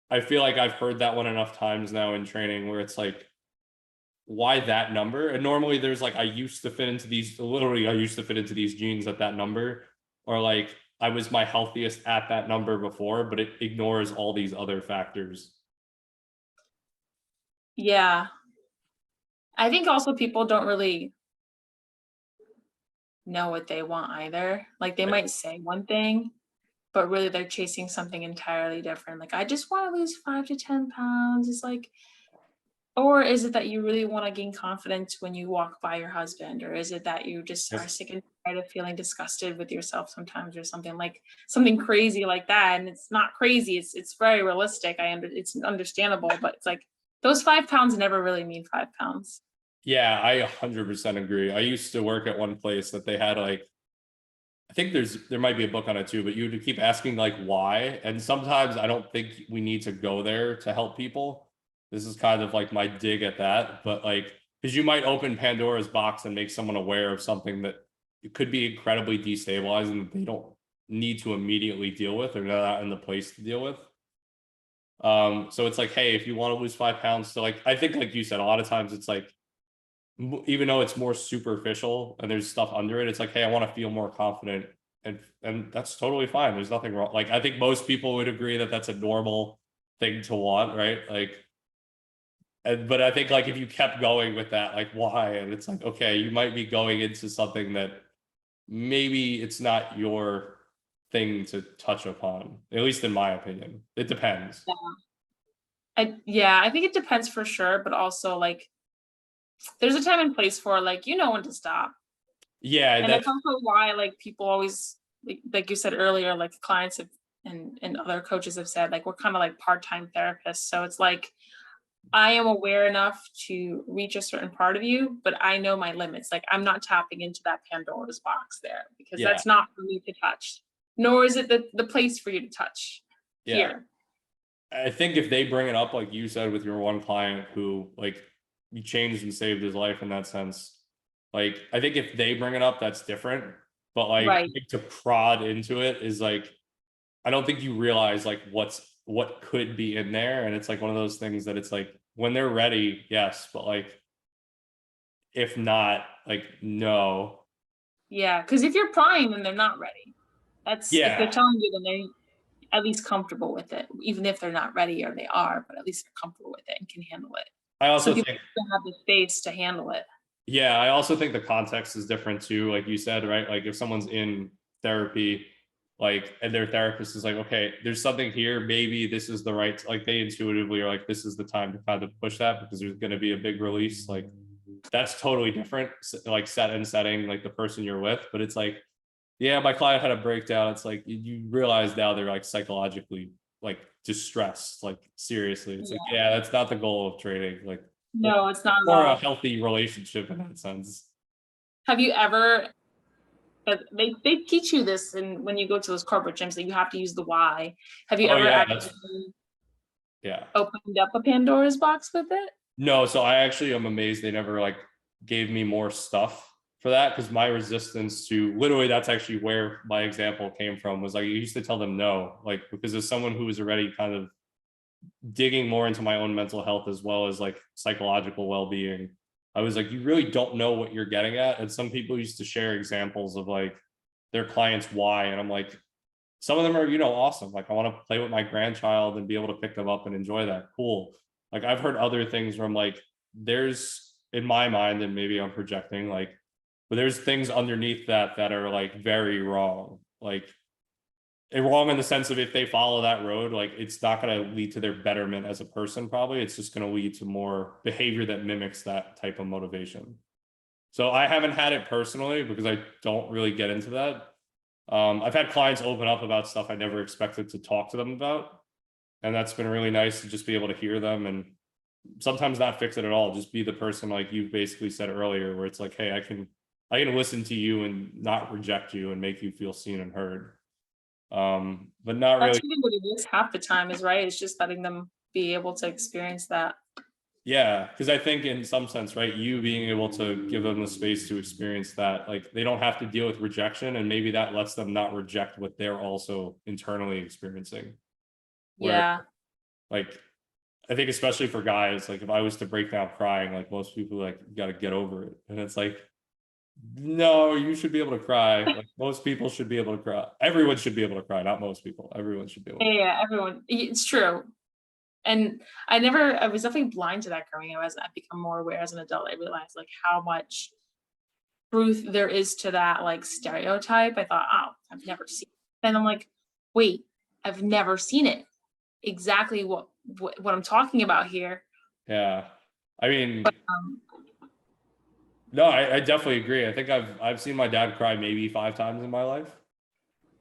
I feel like I've heard that one enough times now in training where it's like, why that number? And normally there's like, I used to fit into these, literally, I used to fit into these jeans at that number, or like I was my healthiest at that number before, but it ignores all these other factors. Yeah. I think also people don't really know what they want either. Like they might say one thing, but really they're chasing something entirely different. Like, I just want to lose 5 to 10 pounds. It's like, or is it that you really want to gain confidence when you walk by your husband? Or is it that you just are Yes. sick and tired of feeling disgusted with yourself sometimes, or something like something crazy like that? And it's not crazy. It's very realistic. It's understandable, but it's like those 5 pounds never really mean 5 pounds. Yeah, I 100% agree. I used to work at one place that they had like, I think there might be a book on it too, but you would keep asking like why. And sometimes I don't think we need to go there to help people. This is kind of like my dig at that. But like, because you might open Pandora's box and make someone aware of something that it could be incredibly destabilizing that they don't need to immediately deal with, or they're not in the place to deal with. So it's like, hey, if you want to lose 5 pounds, so like I think like you said, a lot of times it's like, even though it's more superficial and there's stuff under it, it's like, hey, I want to feel more confident, and that's totally fine. There's nothing wrong. Like I think most people would agree that that's a normal thing to want, right? Like, but I think like if you kept going with that, like why? And it's like, okay, you might be going into something that maybe it's not your thing to touch upon. At least in my opinion, it depends. Yeah, I think it depends for sure, but also like there's a time and place for like when to stop. Yeah, And that's that's also why like people always like you said earlier, like clients have and other coaches have said like we're kind of like part-time therapists. So it's like I am aware enough to reach a certain part of you, but I know my limits. Like I'm not tapping into that Pandora's box there because yeah, that's not for me to touch, nor is it the place for you to touch yeah. here. I think if they bring it up, like you said, with your one client who like you changed and saved his life in that sense, like I think if they bring it up, that's different. But like I Right. think to prod into it is like I don't think you realize like what could be in there, and it's like one of those things that it's like when they're ready, yes, but like if not, like no, Yeah. Because if you're prying and they're not ready, that's if they're yeah. telling you, then they're at least comfortable with it, even if they're not ready or they are, but at least they're comfortable with it and can handle it. I Some also people think don't have the space to handle it. Yeah, I also think the context is different too. Like you said, right? Like if someone's in therapy, like, and their therapist is like, okay, there's something here. Maybe this is the right, like they intuitively are like, this is the time to kind of push that because there's going to be a big release. Like that's totally different, like set and setting, like the person you're with. But it's like, yeah, my client had a breakdown. It's like, you realize now they're like psychologically like distressed, like seriously. It's like, Yeah. yeah, that's not the goal of training. Like, No, it's not at or a all. healthy relationship in that sense. Have you ever they teach you this and when you go to those corporate gyms that you have to use the why. Have you Oh ever yeah, that's actually yeah. opened up a Pandora's box with it? No, so I actually am amazed they never like gave me more stuff. for that, because my resistance to literally, that's actually where my example came from, was like, I used to tell them no, like, because as someone who was already kind of digging more into my own mental health as well as like psychological well-being, I was like, you really don't know what you're getting at. And some people used to share examples of like their clients why, and I'm like, some of them are, awesome, like I want to play with my grandchild and be able to pick them up and enjoy that, cool. Like I've heard other things where I'm like, there's, in my mind, and maybe I'm projecting, like, but there's things underneath that are like very wrong, like wrong in the sense of if they follow that road, like it's not going to lead to their betterment as a person. Probably it's just going to lead to more behavior that mimics that type of motivation. So I haven't had it personally because I don't really get into that. I've had clients open up about stuff I never expected to talk to them about, and that's been really nice to just be able to hear them, and sometimes not fix it at all, just be the person like you basically said earlier, where it's like, hey, I can listen to you and not reject you and make you feel seen and heard. But not That's really. really what it is half the time is, right? It's just letting them be able to experience that. Yeah, because I think in some sense, right, you being able to give them the space to experience that, like they don't have to deal with rejection, and maybe that lets them not reject what they're also internally experiencing. Where, Yeah. like, I think especially for guys, like if I was to break down crying, like most people like, you got to get over it, and it's like, no, you should be able to cry. Like most people should be able to cry. Everyone should be able to cry, not most people. Everyone should be able to. Yeah, everyone. It's true. And I was definitely blind to that growing up. As I've become more aware as an adult, I realized like how much truth there is to that like stereotype. I thought, oh, I've never seen it. And I'm like, wait, I've never seen it. Exactly what I'm talking about here. Yeah, I But mean, no, I definitely agree. I think I've seen my dad cry maybe 5 times in my life,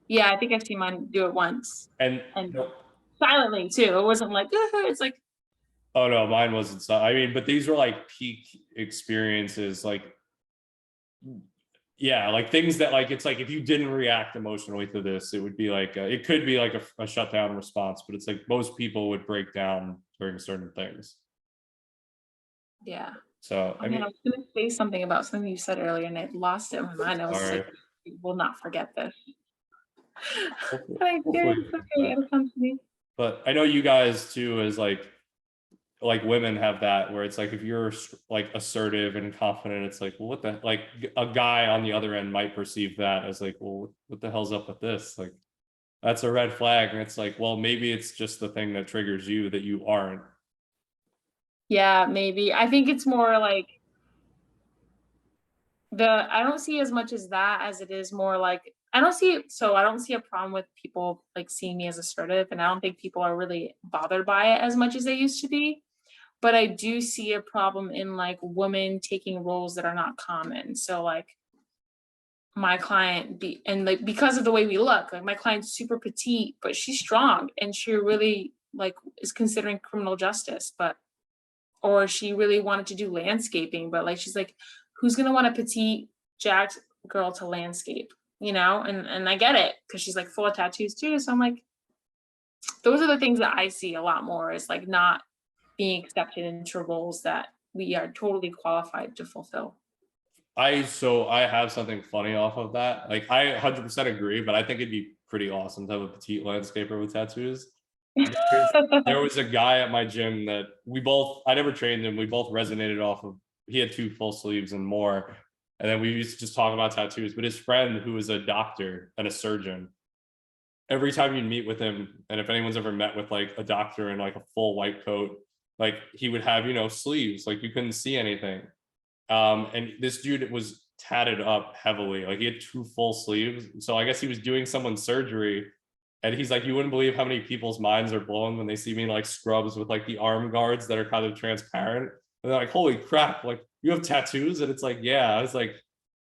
yeah, I think I've seen mine do it once. and And no, silently too. It wasn't like it's like oh no, mine wasn't. I mean, but these were like peak experiences, like, yeah, like things that like, it's like if you didn't react emotionally to this, it would be like it could be like a shutdown response, but it's like most people would break down during certain things. yeah. So Oh I man, I mean, was gonna say something about something you said earlier and I lost it in my mind. I was just sorry. like, I will not forget this. Hopefully, But I hopefully did. it It's comes okay. back. It'll come to me. But I know you guys too, as like women have that, where it's like if you're like assertive and confident, it's like, well, what the, like a guy on the other end might perceive that as like, well, what the hell's up with this, like that's a red flag, and it's like, well, maybe it's just the thing that triggers you that you aren't. Yeah, maybe. I think it's more like I don't see as much as that as it is more like I don't see I don't see a problem with people like seeing me as assertive, and I don't think people are really bothered by it as much as they used to be. But I do see a problem in like women taking roles that are not common. So like my client be and like because of the way we look, like my client's super petite, but she's strong and she really like is considering criminal justice, but or she really wanted to do landscaping, but like she's like, who's gonna want a petite jacked girl to landscape, and I get it because she's like full of tattoos too. So I'm like, those are the things that I see a lot more is like not being accepted into roles that we are totally qualified to fulfill. I have something funny off of that. Like I 100% agree, but I think it'd be pretty awesome to have a petite landscaper with tattoos. There was a guy at my gym that I never trained him. We both resonated off of, he had 2 full sleeves and more. And then we used to just talk about tattoos. But his friend, who was a doctor and a surgeon, every time you'd meet with him, and if anyone's ever met with like a doctor in like a full white coat, like he would have, sleeves, like you couldn't see anything. And this dude was tatted up heavily, like he had 2 full sleeves. So I guess he was doing someone's surgery, and he's like, you wouldn't believe how many people's minds are blown when they see me in like scrubs with like the arm guards that are kind of transparent, and they're like, holy crap, like you have tattoos. And it's like, yeah. I was like,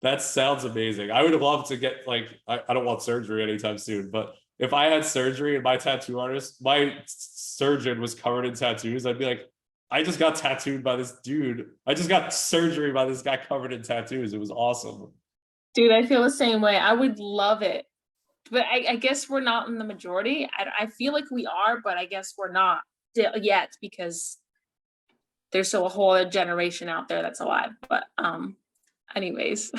that sounds amazing. I would love to get like, I don't want surgery anytime soon, but if I had surgery and my surgeon was covered in tattoos, I'd be like, I just got tattooed by this dude. I just got surgery by this guy covered in tattoos. It was awesome. Dude, I feel the same way. I would love it. But I guess we're not in the majority. I feel like we are, but I guess we're not yet because there's still a whole other generation out there that's alive. But Anyways,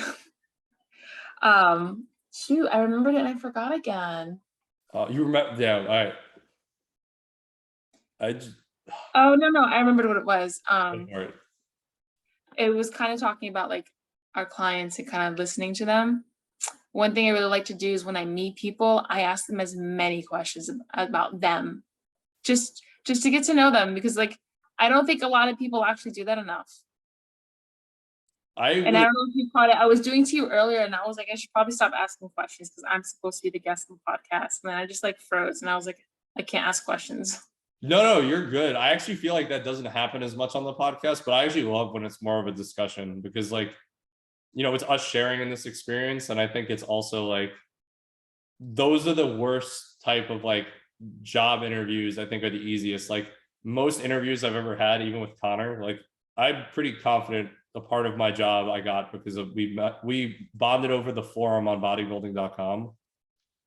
shoot, I remembered it and I forgot again. You remember? Yeah. I just. Oh, no, no, I remembered what it was. Go for it. It was kind of talking about like our clients and kind of listening to them. One thing I really like to do is when I meet people, I ask them as many questions about them, just to get to know them because like I don't think a lot of people actually do that enough. I And I would. don't know if you caught it. I was doing to you earlier, and I was like, I should probably stop asking questions because I'm supposed to be the guest on the podcast. And then I just like froze, and I was like, I can't ask questions. No, no, you're good. I actually feel like that doesn't happen as much on the podcast, but I actually love when it's more of a discussion because, like, it's us sharing in this experience. And I think it's also like those are the worst type of like job interviews, I think are the easiest. Like, most interviews I've ever had, even with Connor, like, I'm pretty confident a part of my job I got because of we bonded over the forum on bodybuilding.com.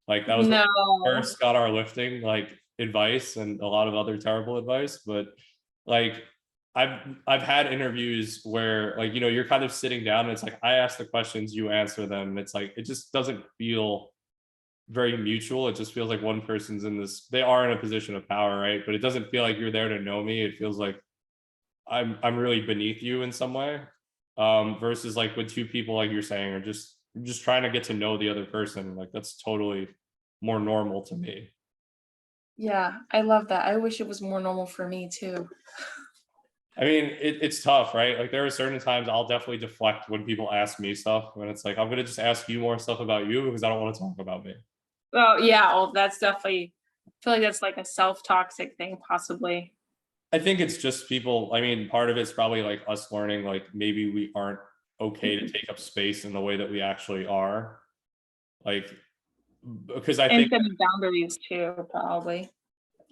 Like, that was when No. we first got our lifting like advice and a lot of other terrible advice. But like, I've had interviews where, like, you're kind of sitting down and it's like I ask the questions, you answer them. And it's like it just doesn't feel very mutual. It just feels like one person's in this, they are in a position of power, right? But it doesn't feel like you're there to know me. It feels like I'm really beneath you in some way. Versus like when two people, like you're saying, are just trying to get to know the other person. Like, that's totally more normal to me. Yeah, I love that. I wish it was more normal for me too. I mean, it's tough, right? Like, there are certain times I'll definitely deflect when people ask me stuff, when it's like I'm gonna just ask you more stuff about you because I don't want to talk about me. Oh yeah, well that's definitely I feel like that's like a self-toxic thing, possibly. I think it's just people. I mean, part of it's probably like us learning, like, maybe we aren't okay to take up space in the way that we actually are. Like, because I And think, setting boundaries too, probably.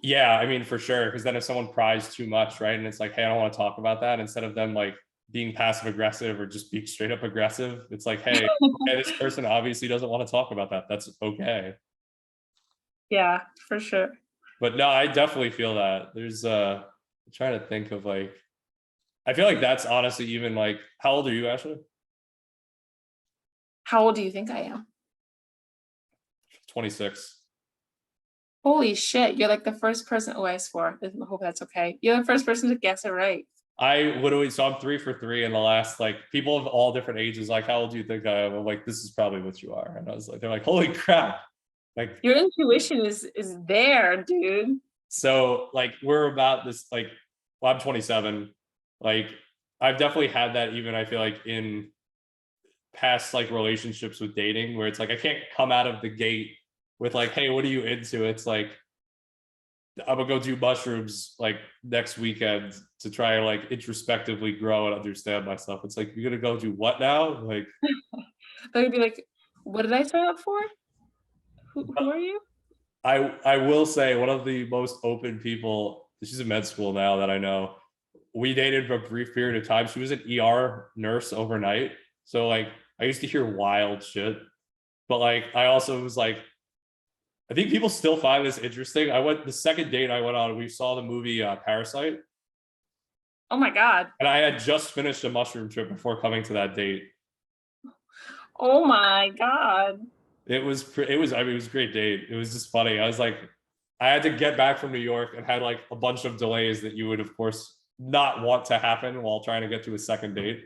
yeah, I mean, for sure. Because then if someone pries too much, right, and it's like, hey, I don't want to talk about that, instead of them like being passive aggressive or just being straight up aggressive, it's like, hey, okay, this person obviously doesn't want to talk about that. That's okay. Yeah, for sure. But no, I definitely feel that. I'm trying to think of like, I feel like that's honestly even like, how old are you, Ashley? How old do you think I am? 26. Holy shit, you're like the first person. Oh, I swore. I hope that's okay. You're the first person to guess it right. I literally, so I'm 3 for 3 in the last, like, people of all different ages, like, how old do you think I am? I'm like, this is probably what you are. And I was like, they're like, holy crap. Like, Your intuition is there, dude. so like we're about this, like, well, I'm 27. Like, I've definitely had that, even I feel like in past like relationships with dating, where it's like I can't come out of the gate with like, hey, what are you into? It's like, I'm gonna go do mushrooms like next weekend to try and like introspectively grow and understand myself. It's like, you're gonna go do what now? Like, They'd be like, "What did I sign up for? Who are you?" I will say, one of the most open people, she's in med school now that I know. We dated for a brief period of time. She was an ER nurse overnight. So like, I used to hear wild shit. But like, I also was like, I think people still find this interesting. I went, the second date I went on, we saw the movie Parasite, Oh my god. and I had just finished a mushroom trip before coming to that date. Oh my god. I mean, it was a great date. It was just funny. I was like, I had to get back from New York and had like a bunch of delays that you would, of course, not want to happen while trying to get to a second date.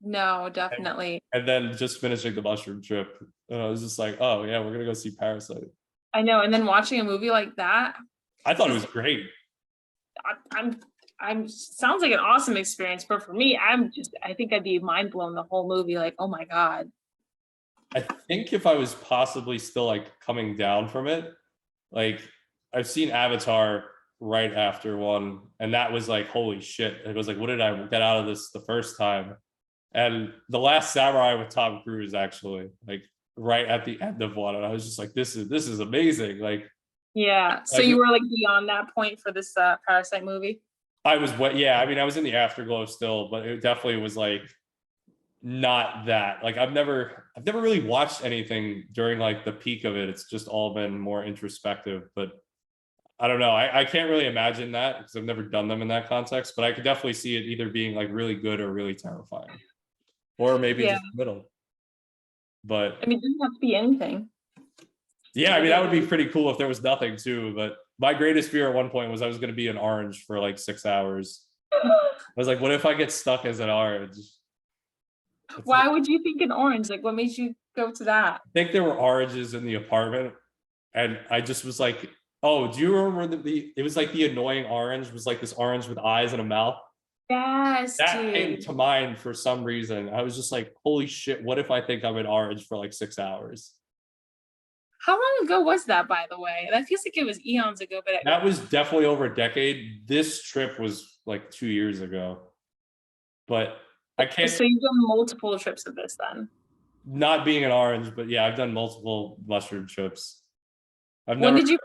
No, And, definitely. and then just finishing the mushroom trip. And I was just like, oh yeah, we're gonna go see Parasite. I know, and then watching a movie like that, I thought it because was great. I'm sounds like an awesome experience, but for me, I think I'd be mind blown the whole movie, like, oh my god. I think if I was possibly still like coming down from it, like, I've seen Avatar right after one, and that was like, holy shit. It was like, what did I get out of this the first time? And The Last Samurai with Tom Cruise, actually, like right at the end of one, and I was just like, this is amazing. Yeah. So Like you were like beyond that point for this Parasite movie? I was what, yeah. I mean, I was in the afterglow still, but it definitely was like not that. Like, I've never really watched anything during like the peak of it. It's just all been more introspective. But I don't know. I can't really imagine that because I've never done them in that context. But I could definitely see it either being like really good or really terrifying. or maybe Yeah. just middle. But I mean, it doesn't have to be anything. yeah, I mean, that would be pretty cool if there was nothing too. But my greatest fear at one point was I was going to be an orange for like 6 hours. I was like, what if I get stuck as an orange? Why would you think an orange? Like, what made you go to that? I think there were oranges in the apartment, and I just was like, "Oh, do you remember it was like the annoying orange was like this orange with eyes and a mouth." Yes, That came dude. to mind for some reason. I was just like, "Holy shit! What if I think I'm an orange for like 6 hours?" How long ago was that, by the way? That feels like it was eons ago, but That was definitely over a decade. This trip was like 2 years ago, but I can't. so you've done multiple trips of this then. Not being an orange, but yeah, I've done multiple mushroom trips. I've When never. did you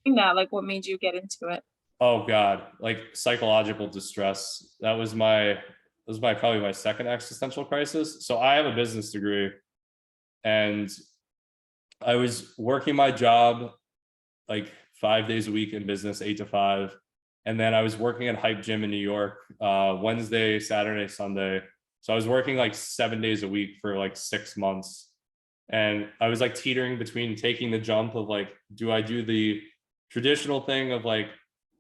find that? Like, what made you get into it? Oh God, like psychological distress. That was my probably my second existential crisis. So I have a business degree, and I was working my job like 5 days a week in business, 8 to 5, and then I was working at Hype Gym in New York, Wednesday, Saturday, Sunday. So I was working like 7 days a week for like 6 months, and I was like teetering between taking the jump of like, do I do the traditional thing of like,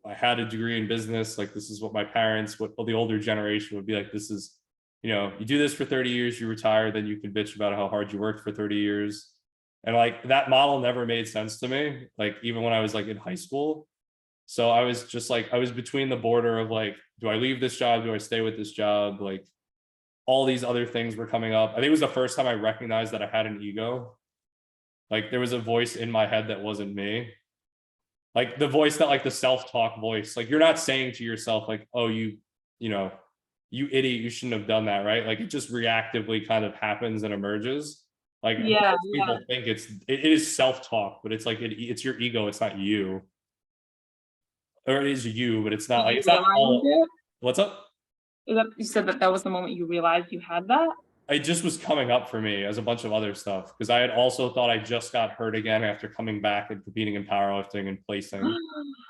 I had a degree in business, like this is what my parents, what the older generation would be like, this is, you do this for 30 years, you retire, then you can bitch about how hard you worked for 30 years. And like that model never made sense to me, like even when I was like in high school. So I was just like, I was between the border of like, do I leave this job? Do I stay with this job? Like all these other things were coming up. I think it was the first time I recognized that I had an ego. Like there was a voice in my head that wasn't me. Like the voice that like the self-talk voice. Like you're not saying to yourself, like, oh, you know, you idiot, you shouldn't have done that, right? Like it just reactively kind of happens and emerges. Like Yeah, most yeah. people think it is self-talk, but it's like it's your ego, it's not you. Or it is you, but it's not Did like you it's not realize all. it? What's up? You said that that was the moment you realized you had that? It just was coming up for me as a bunch of other stuff because I had also thought I just got hurt again after coming back and competing in powerlifting and placing.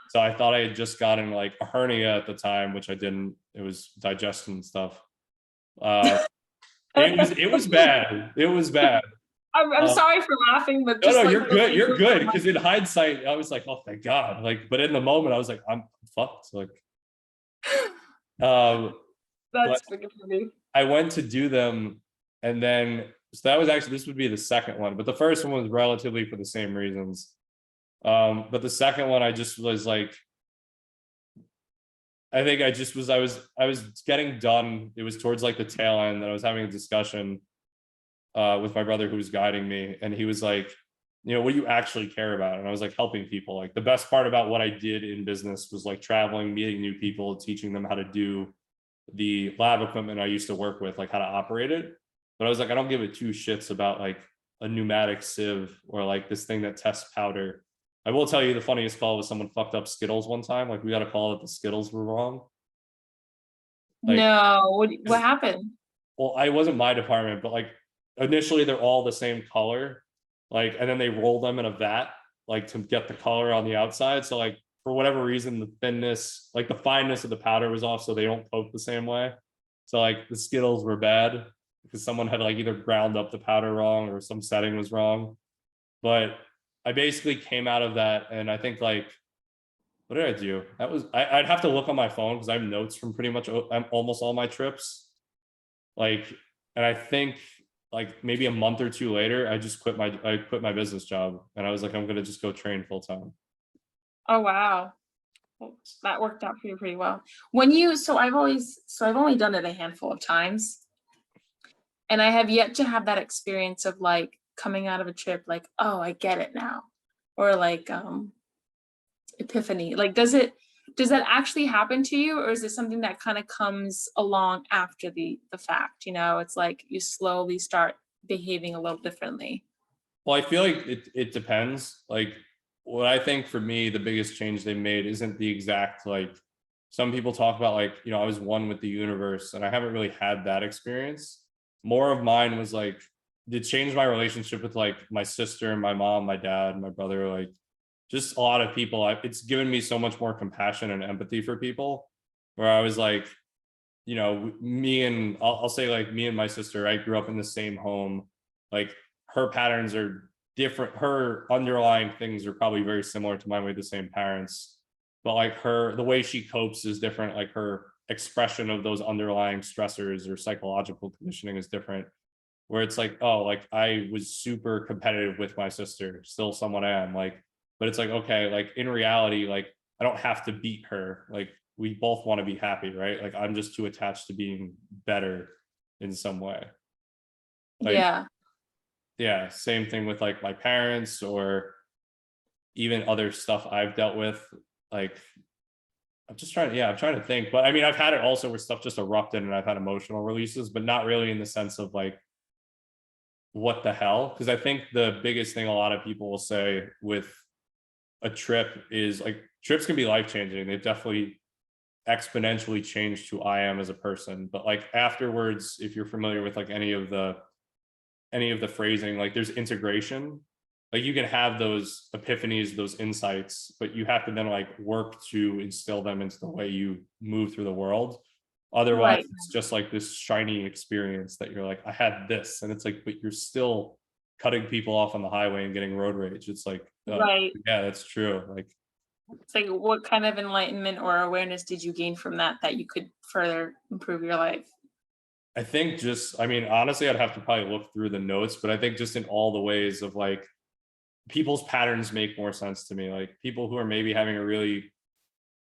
So I thought I had just gotten like a hernia at the time, which I didn't. It was digestion stuff. Uh, it was bad. It was bad. I'm Uh, sorry for laughing, but no, just no, like you're the good. You're visual, good. I'm like, Because in hindsight, I was like, oh, thank God. Like, but in the moment, I was like, I'm fucked. Like, um, but that's freaking funny. I went to do them, and then so that was actually this would be the second one, but the first one was relatively for the same reasons. But the second one, I just was like, I think I was getting done. It was towards like the tail end that I was having a discussion with my brother who was guiding me, and he was like, what do you actually care about? And I was like, helping people. Like the best part about what I did in business was like traveling, meeting new people, teaching them how to do the lab equipment I used to work with, like how to operate it. But I was like, I don't give it two shits about like a pneumatic sieve or like this thing that tests powder. I will tell you the funniest call was someone fucked up Skittles one time. Like we got a call that the Skittles were wrong. Like, No, what happened? well, I wasn't my department, but like initially they're all the same color, like, and then they roll them in a vat, like to get the color on the outside. So like for whatever reason, the thinness, like the fineness of the powder was off, so they don't poke the same way. So like the Skittles were bad because someone had like either ground up the powder wrong or some setting was wrong. But I basically came out of that, and I think like, what did I do? That was I'd have to look on my phone because I have notes from pretty much almost all my trips. Like, and I think like maybe a month or two later, I quit my business job, and I was like, I'm gonna just go train full time. Oh wow. Well, that worked out for you pretty well. When you I've only done it a handful of times, and I have yet to have that experience of like coming out of a trip like, oh, I get it now. Or like epiphany. Like does that actually happen to you, or is it something that kind of comes along after the fact? It's like you slowly start behaving a little differently. Well, I feel like it depends. Like what I think for me, the biggest change they made isn't the exact like some people talk about like, I was one with the universe, and I haven't really had that experience. More of mine was like it changed my relationship with like my sister, my mom, my dad, my brother, like just a lot of people. It's given me so much more compassion and empathy for people where I was like, me and I'll say like me and my sister, I grew up in the same home. Like her patterns are different. Her underlying things are probably very similar to mine. We had the same parents, but like the way she copes is different. Like her expression of those underlying stressors or psychological conditioning is different. Where it's like, oh, like I was super competitive with my sister, still somewhat am. Like, but it's like, okay, like in reality, like I don't have to beat her. Like we both want to be happy, right? Like I'm just too attached to being better in some way. Like, Yeah. yeah, same thing with like my parents or even other stuff I've dealt with. Like, I'm trying to think. But I mean, I've had it also where stuff just erupted and I've had emotional releases, but not really in the sense of like, what the hell? Because I think the biggest thing a lot of people will say with a trip is like trips can be life changing. They've definitely exponentially changed who I am as a person. But like afterwards, if you're familiar with like any of the phrasing, like there's integration. Like you can have those epiphanies, those insights, but you have to then like work to instill them into the way you move through the world. Otherwise, Right. it's just like this shiny experience that you're like, I had this, and it's like, but you're still cutting people off on the highway and getting road rage. It's like, Right. yeah, that's true. Like, It's like, what kind of enlightenment or awareness did you gain from that you could further improve your life? I think just, I mean, honestly, I'd have to probably look through the notes, but I think just in all the ways of like people's patterns make more sense to me. Like people who are maybe having a really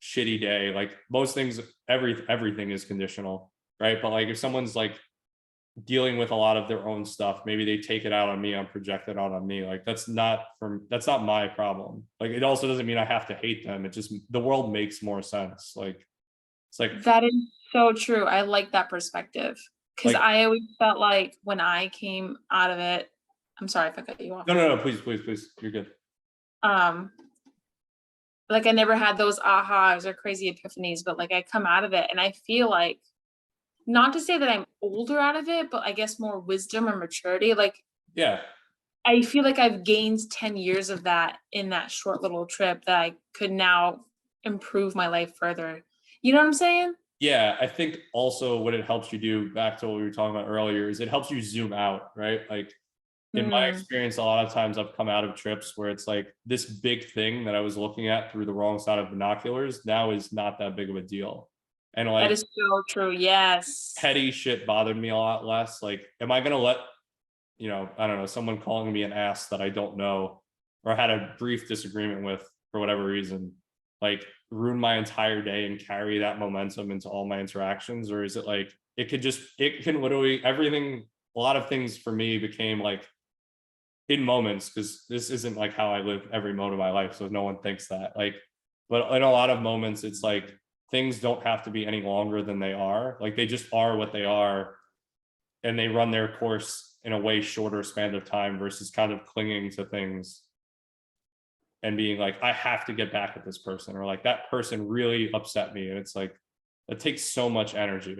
shitty day, like most things, everything is conditional, right? But like if someone's like dealing with a lot of their own stuff, maybe they take it out on me, I'm projected out on me. Like that's not my problem. Like it also doesn't mean I have to hate them. It just, the world makes more sense. Like it's That is so true. I like that perspective because like I always felt like when I came out of it, I'm sorry if I cut you off. no, please, please, please, you're good. Um, like I never had those ahas or crazy epiphanies, but like I come out of it and I feel like, not to say that I'm older out of it, but I guess more wisdom or maturity. Like Yeah, I feel like I've gained 10 years of that in that short little trip that I could now improve my life further. You know what I'm saying? yeah, I think also what it helps you do, back to what we were talking about earlier, is it helps you zoom out, right? Like in my Mm, experience, a lot of times I've come out of trips where it's like this big thing that I was looking at through the wrong side of binoculars now is not that big of a deal. And that like is so true. Yes. petty shit bothered me a lot less. Like, am I gonna let, I don't know, someone calling me an ass that I don't know or had a brief disagreement with for whatever reason, like ruin my entire day and carry that momentum into all my interactions? Or is it like it can literally everything, a lot of things for me became like in moments, because this isn't like how I live every moment of my life, so no one thinks that, like, but in a lot of moments it's like things don't have to be any longer than they are, like they just are what they are, and they run their course in a way shorter span of time versus kind of clinging to things and being like, I have to get back at this person, or like that person really upset me, and it's like it takes so much energy.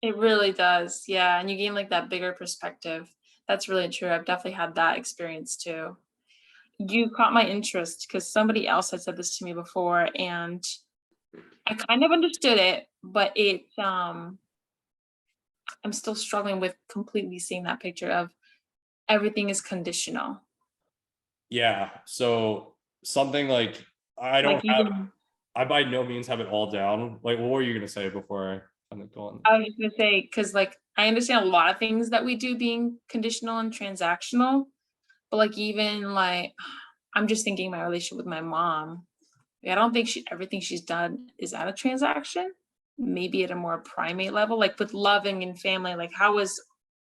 It really does. Yeah. And you gain like that bigger perspective. That's really true. I've definitely had that experience too. You caught my interest because somebody else had said this to me before and I kind of understood it, but I'm still struggling with completely seeing that picture of everything is conditional. Yeah, so something like, I Like don't have, even I by no means have it all down. Like, what were you gonna say before I kind of go on? I was just gonna say, because like I understand a lot of things that we do being conditional and transactional, but like even like I'm just thinking my relationship with my mom. Like, I don't think everything she's done is at a transaction. Maybe at a more primate level, like with loving and family, like how is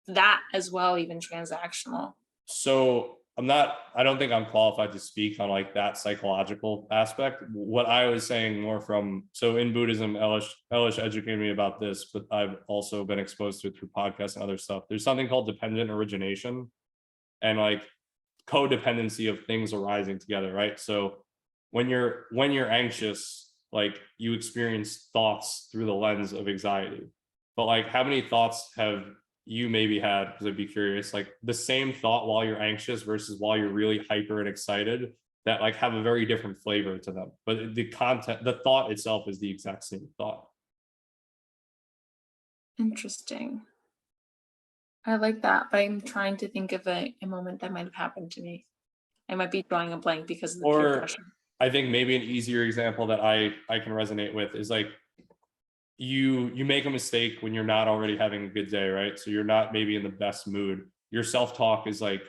that as well even transactional? So I don't think I'm qualified to speak on like that psychological aspect. What I was saying more from, so in Buddhism, Elish educated me about this, but I've also been exposed to it through podcasts and other stuff. There's something called dependent origination and like codependency of things arising together, right? So when you're anxious, like you experience thoughts through the lens of anxiety. But like how many thoughts have you maybe had, because I'd be curious, like the same thought while you're anxious versus while you're really hyper and excited, that like have a very different flavor to them, but the thought itself is the exact same thought. Interesting. I like that, but I'm trying to think of a moment that might have happened to me. I might be drawing a blank because of the peer Or pressure. I think maybe an easier example that I can resonate with is like you make a mistake when you're not already having a good day, right? So you're not maybe in the best mood. Your self-talk is like,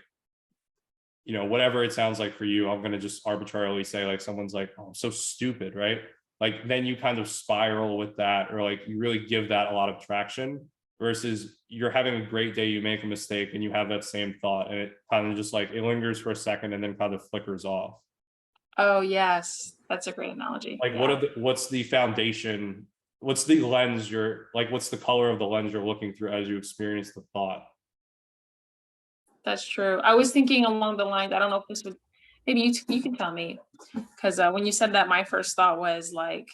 whatever it sounds like for you. I'm going to just arbitrarily say like someone's like, oh, I'm so stupid, right? Like then you kind of spiral with that, or like you really give that a lot of traction versus you're having a great day, you make a mistake and you have that same thought and it kind of just like it lingers for a second and then kind of flickers off. Oh, yes. That's a great analogy. Like Yeah, what's the foundation, what's the lens you're like, what's the color of the lens you're looking through as you experience the thought? that's true. I was thinking along the lines, I don't know if this would, maybe you can tell me, because when you said that, my first thought was like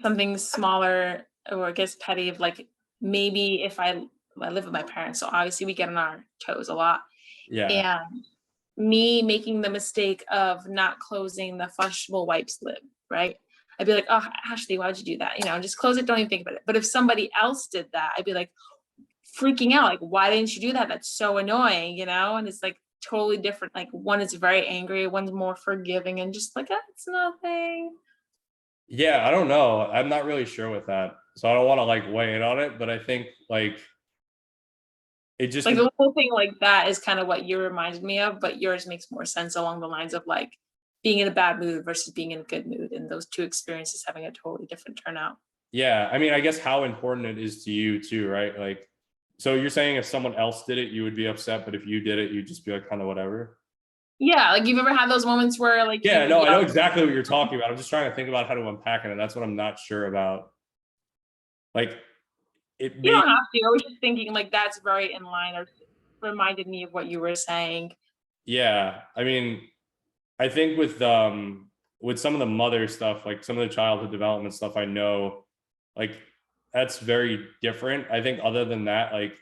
something smaller or I guess petty of like maybe if I live with my parents, so obviously we get on our toes a lot. Yeah. And me making the mistake of not closing the flushable wipes lid, right? I'd be like, oh, Ashley, why'd you do that? Just close it, don't even think about it. But if somebody else did that, I'd be like freaking out, like, why didn't you do that? That's so annoying. And it's like totally different. Like one is very angry, one's more forgiving and just like, it's nothing. Yeah, I don't know. I'm not really sure with that. So I don't want to like weigh in on it, but I think like it just Like the whole thing like that is kind of what you reminded me of, but yours makes more sense along the lines of like being in a bad mood versus being in a good mood, and those two experiences having a totally different turnout. yeah, I mean, I guess how important it is to you too, right? Like so you're saying if someone else did it, you would be upset, but if you did it, you'd just be like kind of whatever. Yeah, like you've ever had those moments where like Yeah, you no, I know yell. exactly what you're talking about. I'm just trying to think about how to unpack it, and that's what I'm not sure about. Like it You may don't have to. I was just thinking like that's very in line or reminded me of what you were saying. yeah, I mean, I think with some of the mother stuff, like some of the childhood development stuff, I know like that's very different. I think other than that, like,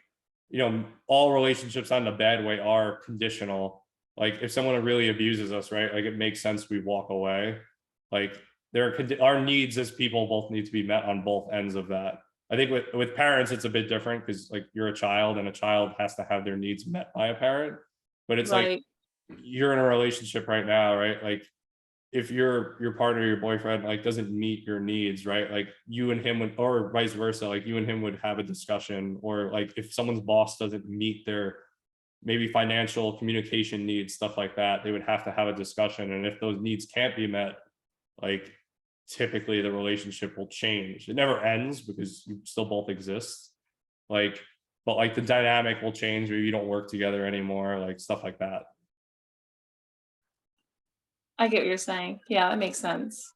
all relationships not in a bad way are conditional. Like if someone really abuses us, right? Like it makes sense we walk away. Like our needs as people both need to be met on both ends of that. I think with parents, it's a bit different because like you're a child and a child has to have their needs met by a parent. But it's like Right. you're in a relationship right now, right? Like if your partner, your boyfriend, like doesn't meet your needs, right? Like you and him would, or vice versa, like you and him would have a discussion, or like if someone's boss doesn't meet their maybe financial communication needs, stuff like that, they would have to have a discussion. And if those needs can't be met, like typically the relationship will change. It never ends because you still both exist. Like, but like the dynamic will change, maybe you don't work together anymore, like stuff like that. I get what you're saying. Yeah, that makes sense.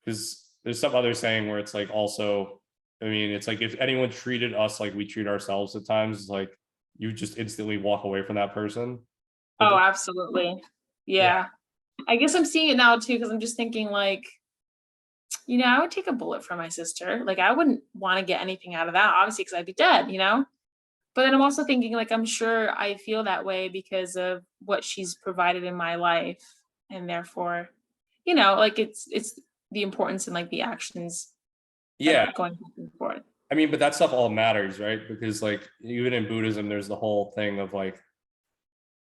Because there's some other saying where it's like also, I mean, it's like if anyone treated us like we treat ourselves at times, it's like you just instantly walk away from that person. But Oh, then, absolutely. yeah, Yeah. I guess I'm seeing it now too because I'm just thinking like, I would take a bullet for my sister. Like I wouldn't want to get anything out of that, obviously, because I'd be dead. But then I'm also thinking like I'm sure I feel that way because of what she's provided in my life. And therefore, like it's the importance and like the actions that yeah. are going back and forth. I mean, but that stuff all matters, right? Because like even in Buddhism, there's the whole thing of like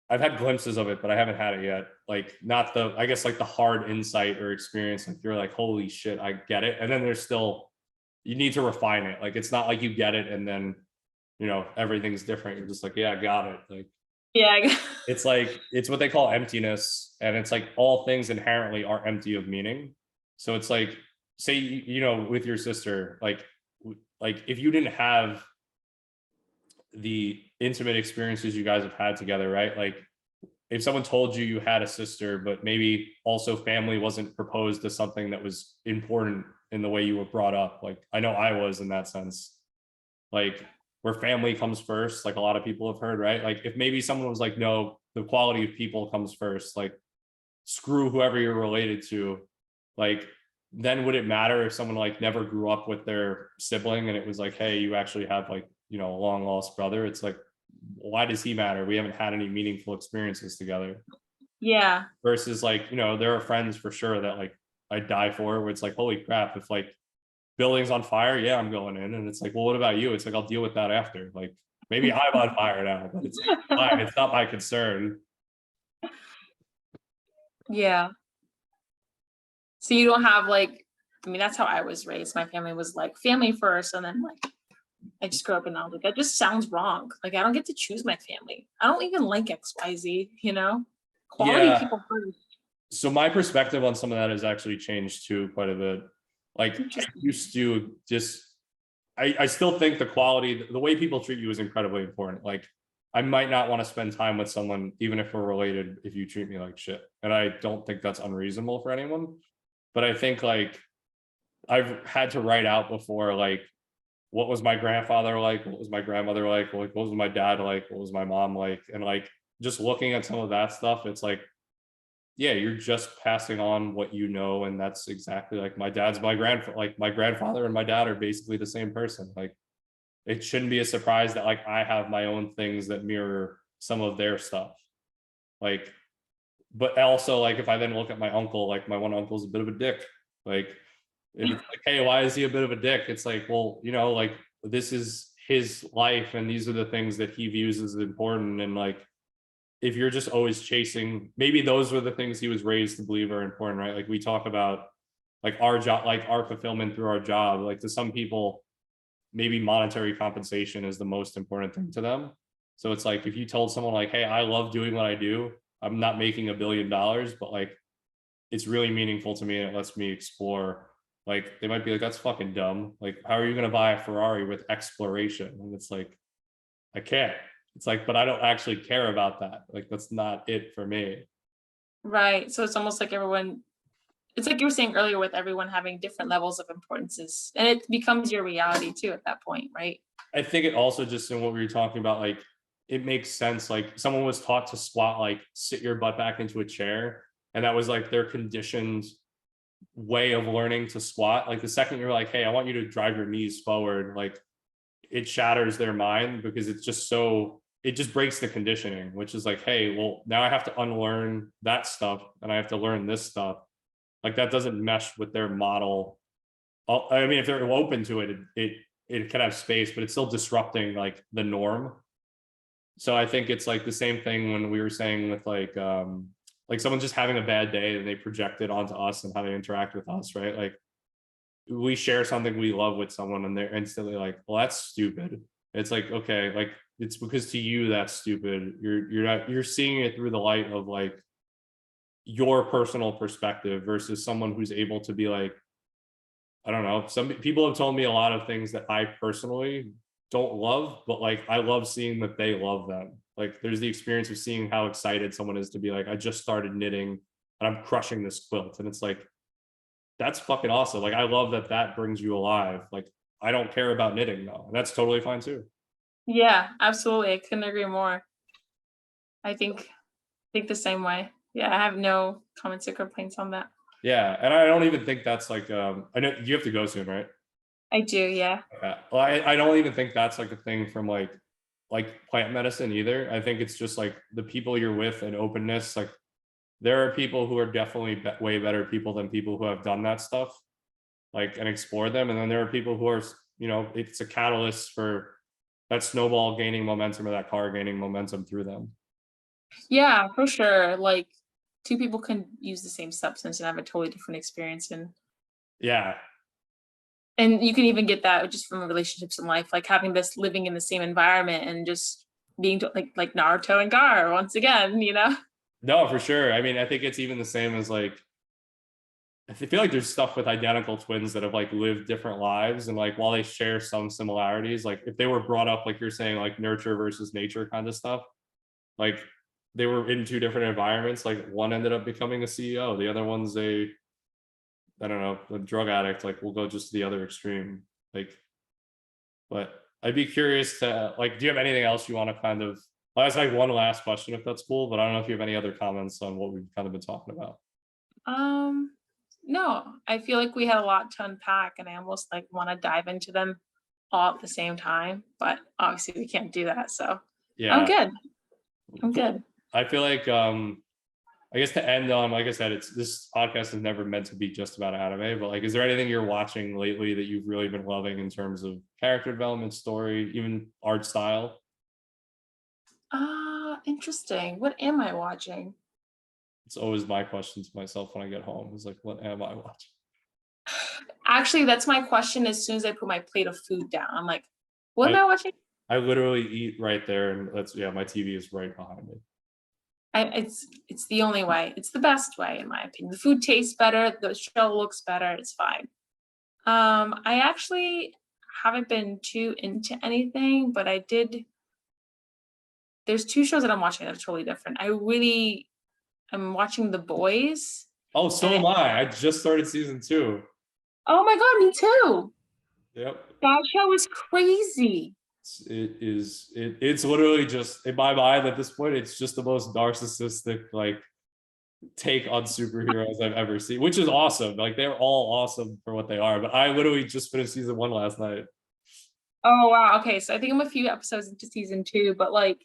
I've had glimpses of it, but I haven't had it yet. Like not the, I guess like the hard insight or experience. Like you're like, holy shit, I get it. And then there's still, you need to refine it. Like it's not like you get it and then everything's different. You're just like, yeah, I got it. Like Yeah. it's like it's what they call emptiness, and it's like all things inherently are empty of meaning. So it's like, say with your sister, like if you didn't have the intimate experiences you guys have had together, right? Like if someone told you you had a sister, but maybe also family wasn't proposed as something that was important in the way you were brought up. Like I know I was in that sense, like where family comes first, like a lot of people have heard, right? Like if maybe someone was like, no, the quality of people comes first, like screw whoever you're related to, like then would it matter if someone like never grew up with their sibling and it was like, hey, you actually have like, a long lost brother? It's like, why does he matter? We haven't had any meaningful experiences together. Yeah. Versus like, there are friends for sure that like I die for, where it's like, holy crap, if like building's on fire, yeah, I'm going in. And it's like, well, what about you? It's like, I'll deal with that after. Like, maybe I'm on fire now, but it's like, fine, it's not my concern. Yeah. So you don't have like, I mean, that's how I was raised. My family was like family first, and then like I just grew up and I was like, that just sounds wrong. Like I don't get to choose my family. I don't even like XYZ, you know? Quality Yeah. people first. So my perspective on some of that has actually changed too quite a bit. Like I Interesting. used to just I still think the quality, the way people treat you is incredibly important. Like I might not want to spend time with someone, even if we're related, if you treat me like shit. And I don't think that's unreasonable for anyone. But I think like I've had to write out before, like, what was my grandfather like? What was my grandmother like? Like, what was my dad like? What was my mom like? And like just looking at some of that stuff, it's like, yeah, you're just passing on what you know. And that's exactly like my dad's my grandfather, like my grandfather and my dad are basically the same person. Like it shouldn't be a surprise that like I have my own things that mirror some of their stuff. Like, but also like if I then look at my uncle, like my one uncle's a bit of a dick. Like if it's like, hey, why is he a bit of a dick? It's like, well, you know, like this is his life and these are the things that he views as important. And like if you're just always chasing, maybe those were the things he was raised to believe are important, right? Like we talk about like our job, like our fulfillment through our job. Like to some people, maybe monetary compensation is the most important thing to them. So it's like if you told someone like, hey, I love doing what I do, I'm not making $1 billion, but like it's really meaningful to me and it lets me explore. Like they might be like, that's fucking dumb. Like, how are you gonna buy a Ferrari with exploration? And it's like, I can't. It's like, but I don't actually care about that. Like that's not it for me. Right. So it's almost like everyone, it's like you were saying earlier with everyone having different levels of importances. And it becomes your reality too at that point, right? I think it also just in what we were talking about, like it makes sense. Like someone was taught to squat, like sit your butt back into a chair, and that was like their conditioned way of learning to squat. Like the second you're like, hey, I want you to drive your knees forward, like it shatters their mind because it's just so it just breaks the conditioning, which is like, hey, well, now I have to unlearn that stuff and I have to learn this stuff. Like that doesn't mesh with their model. I mean, if they're open to it, it can have space, but it's still disrupting like the norm. So I think it's like the same thing when we were saying with like someone just having a bad day and they project it onto us and how they interact with us, right? Like we share something we love with someone and they're instantly like, well, that's stupid. It's like, okay, like it's because to you that's stupid. You're not you're seeing it through the light of like your personal perspective versus someone who's able to be like, I don't know. Some people have told me a lot of things that I personally don't love, but like I love seeing that they love them. Like there's the experience of seeing how excited someone is to be like, I just started knitting and I'm crushing this quilt. And it's like, that's fucking awesome. Like I love that that brings you alive. Like I don't care about knitting though, and that's totally fine too. Yeah, absolutely. I couldn't agree more. I think the same way. Yeah, I have no comments or complaints on that. Yeah, and I don't even think that's like I know you have to go soon, right? I do, yeah. Okay. Well, I don't even think that's like a thing from like plant medicine either. I think it's just like the people you're with and openness. Like there are people who are definitely way better people than people who have done that stuff, like and explored them. And then there are people who are, you know, it's a catalyst for that snowball gaining momentum or that car gaining momentum through them. Yeah, for sure. Like two people can use the same substance and have a totally different experience, Yeah. and you can even get that just from relationships in life, like having this living in the same environment and just being like Naruto and Gaara once again, you know? No, for sure. I mean, I think it's even the same as like I feel like there's stuff with identical twins that have like lived different lives and like while they share some similarities, like if they were brought up like you're saying, like nurture versus nature kind of stuff, like they were in two different environments. Like one ended up becoming a CEO, the other one's a I don't know, a drug addict. Like we'll go just to the other extreme. Like, but I'd be curious to like, do you have anything else you want to kind of? I'll ask like one last question if that's cool, but I don't know if you have any other comments on what we've kind of been talking about. Um, no, I feel like we had a lot to unpack and I almost like want to dive into them all at the same time, but obviously we can't do that. So I'm Yeah, good. I'm cool. good. I feel like I guess to end on, like I said, it's this podcast is never meant to be just about anime, but like, is there anything you're watching lately that you've really been loving in terms of character development, story, even art style? Interesting. What am I watching? It's always my question to myself when I get home. Is like, what am I watching? Actually, that's my question as soon as I put my plate of food down. I'm like, what am I I watching? I literally eat right there, and that's yeah, my TV is right behind me. It's the only way. It's the best way, in my opinion. The food tastes better. The show looks better. It's fine. I actually haven't been too into anything, but I did. There's two shows that I'm watching that are totally different. I'm watching The Boys, Oh, so and am I. I just started season two. oh my god, me too. Yep. That show is crazy. It's literally just in my mind at this point, it's just the most narcissistic like take on superheroes I've ever seen, which is awesome. Like they're all awesome for what they are. But I literally just finished season one last night. Oh wow. Okay, so I think I'm a few episodes into season two, but like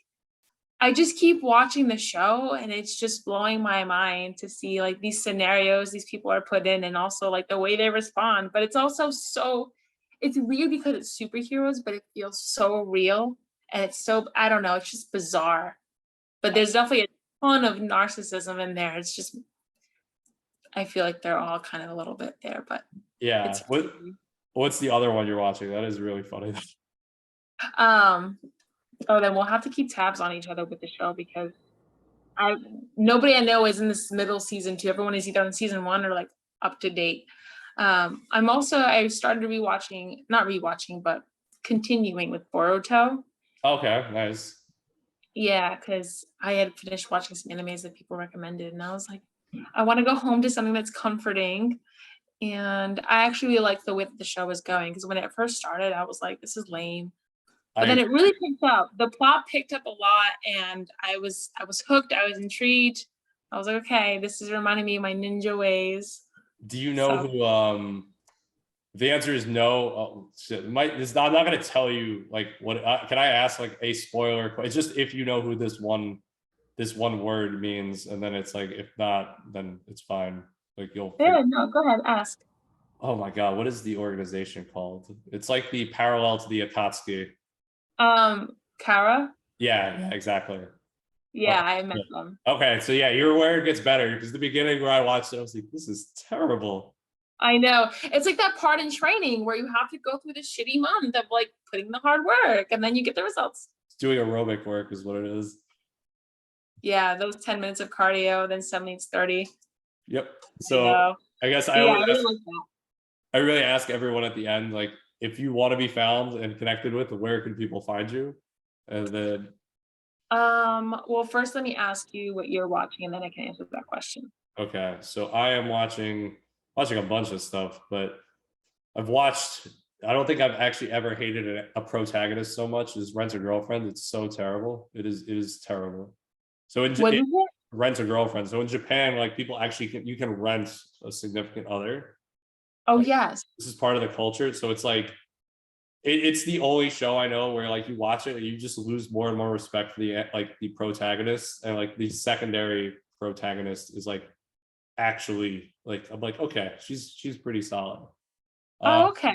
I just keep watching the show and it's just blowing my mind to see like these scenarios these people are put in and also like the way they respond. But it's also so it's weird because it's superheroes, but it feels so real. And it's so I don't know, it's just bizarre. But there's definitely a ton of narcissism in there. It's just I feel like they're all kind of a little bit there, but Yeah. it's What's the other one you're watching? That is really funny. um oh then we'll have to keep tabs on each other with the show because I nobody I know is in this middle season two. Everyone is either on season one or like up to date. I started rewatching, not rewatching, but continuing with Boruto. Okay, nice. Yeah, because I had finished watching some animes that people recommended, and I was like, I want to go home to something that's comforting. And I actually really like the way that the show was going because when it first started, I was like, this is lame. But I then it really picked up. The plot picked up a lot, and I was hooked. I was intrigued. I was like, okay, this is reminding me of my ninja ways. do you know So who the answer is no. Oh, shit. I'm not going to tell you like what. Can I ask like a spoiler? It's just if you know who this one word means, and then it's like if not, then it's fine. Like you'll figure. yeah, no, go ahead, ask. Oh my god, what is the organization called? It's like the parallel to the Akatsuki. Kara. Yeah, exactly. Yeah, Okay. I met them. Okay, so yeah, you're aware it gets better because the beginning where I watched it, I was like, this is terrible. I know. It's like that part in training where you have to go through this shitty month of like putting the hard work and then you get the results. It's doing aerobic work is what it is. Yeah, those 10 minutes of cardio, then 7 meets 30. Yep. I So know. I guess But yeah, I really like that. I really ask everyone at the end, like, if you want to be found and connected with, where can people find you? And then Well, first let me ask you what you're watching and then I can answer that question. okay, so I am watching a bunch of stuff, but I've watched. I don't think I've actually ever hated a protagonist so much as Rent a Girlfriend. It's so terrible. It is terrible. So What is it? Rent a Girlfriend. So in Japan, like people actually you can rent a significant other. Oh, Like yes. this is part of the culture. So it's like it's the only show I know where like you watch it and you just lose more and more respect for the protagonist, and like the secondary protagonist is like actually like I'm like okay, she's pretty solid. Uh, Oh, okay.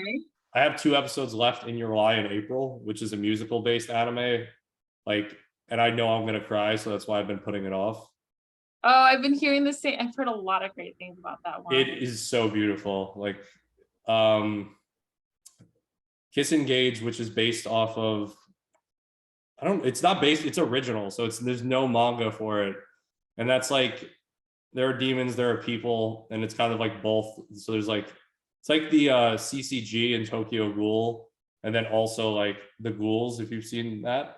I have 2 episodes left in Your Lie in April, which is a musical based anime. Like, and I know I'm gonna cry, so that's why I've been putting it off. Oh, I've been hearing the same. I've heard a lot of great things about that It one. is so beautiful. Like, um, Kiss Engage, which is based off of I don't. It's not based. It's original, so there's no manga for it, and that's like there are demons, there are people, and it's kind of like both. So there's like it's like the CCG in Tokyo Ghoul, and then also like the ghouls. If you've seen that.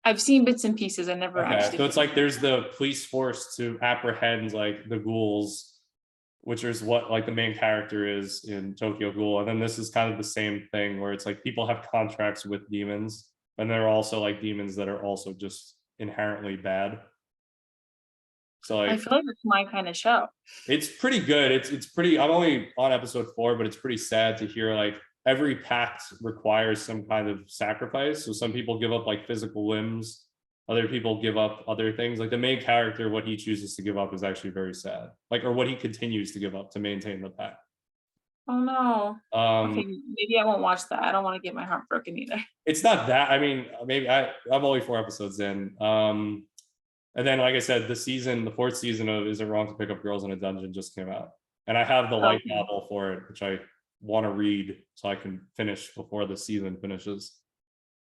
I've seen bits and pieces. I never Okay, actually so it's finished. like there's the police force to apprehend like the ghouls, which is what like the main character is in Tokyo Ghoul, and then this is kind of the same thing where it's like people have contracts with demons, and there are also like demons that are also just inherently bad. So I like feel like it's my kind of show. it's pretty good. It's pretty. I'm only on episode 4, but it's pretty sad to hear like every pact requires some kind of sacrifice. So some people give up like physical limbs other people give up other things. Like the main character, what he chooses to give up is actually very sad. Like, or what he continues to give up to maintain the pack. Oh no. Um, Okay, maybe I won't watch that. I don't want to get my heart broken either. it's not that. I mean, maybe I'm only 4 episodes in. And then, like I said, the fourth season of Is It Wrong to Pick Up Girls in a Dungeon just came out, and I have the light Okay. novel for it, which I want to read so I can finish before the season finishes.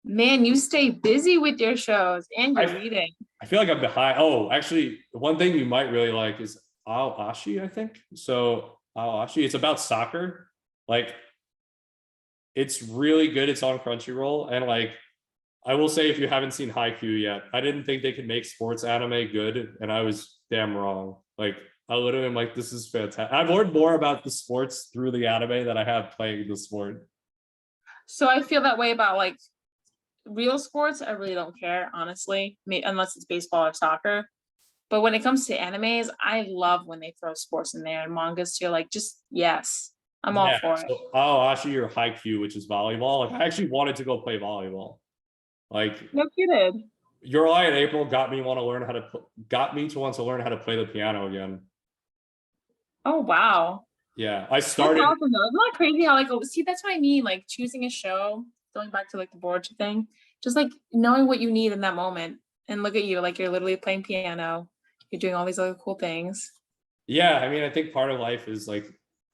Man, you stay busy with your shows and your I reading. I feel like I'm behind. Oh, actually, one thing you might really like is Aoashi, I think. So Aoashi, it's about soccer. Like, it's really good. It's on Crunchyroll, and like I will say, if you haven't seen Haikyuu yet, I didn't think they could make sports anime good, and I was damn wrong. Like, I literally am like, this is fantastic. I've learned more about the sports through the anime than I have playing the sport. So I feel that way about like real sports. I really don't care, honestly, unless it's baseball or soccer. But when it comes to animes, I love when they throw sports in there and mangas too. Like, just yes, I'm all Yeah. for it. So Aoashi or Haikyuu, which is volleyball. Like, I actually wanted to go play volleyball. Like, No kidding. Your Lie in April got me want to learn how to play the piano again. Oh wow. Yeah, I That's started. awesome though. Isn't that crazy how like see that's what I mean? Like choosing a show, going back to like the board thing, just like knowing what you need in that moment. And look at you, like you're literally playing piano. You're doing all these other cool things. Yeah, I mean, I think part of life is like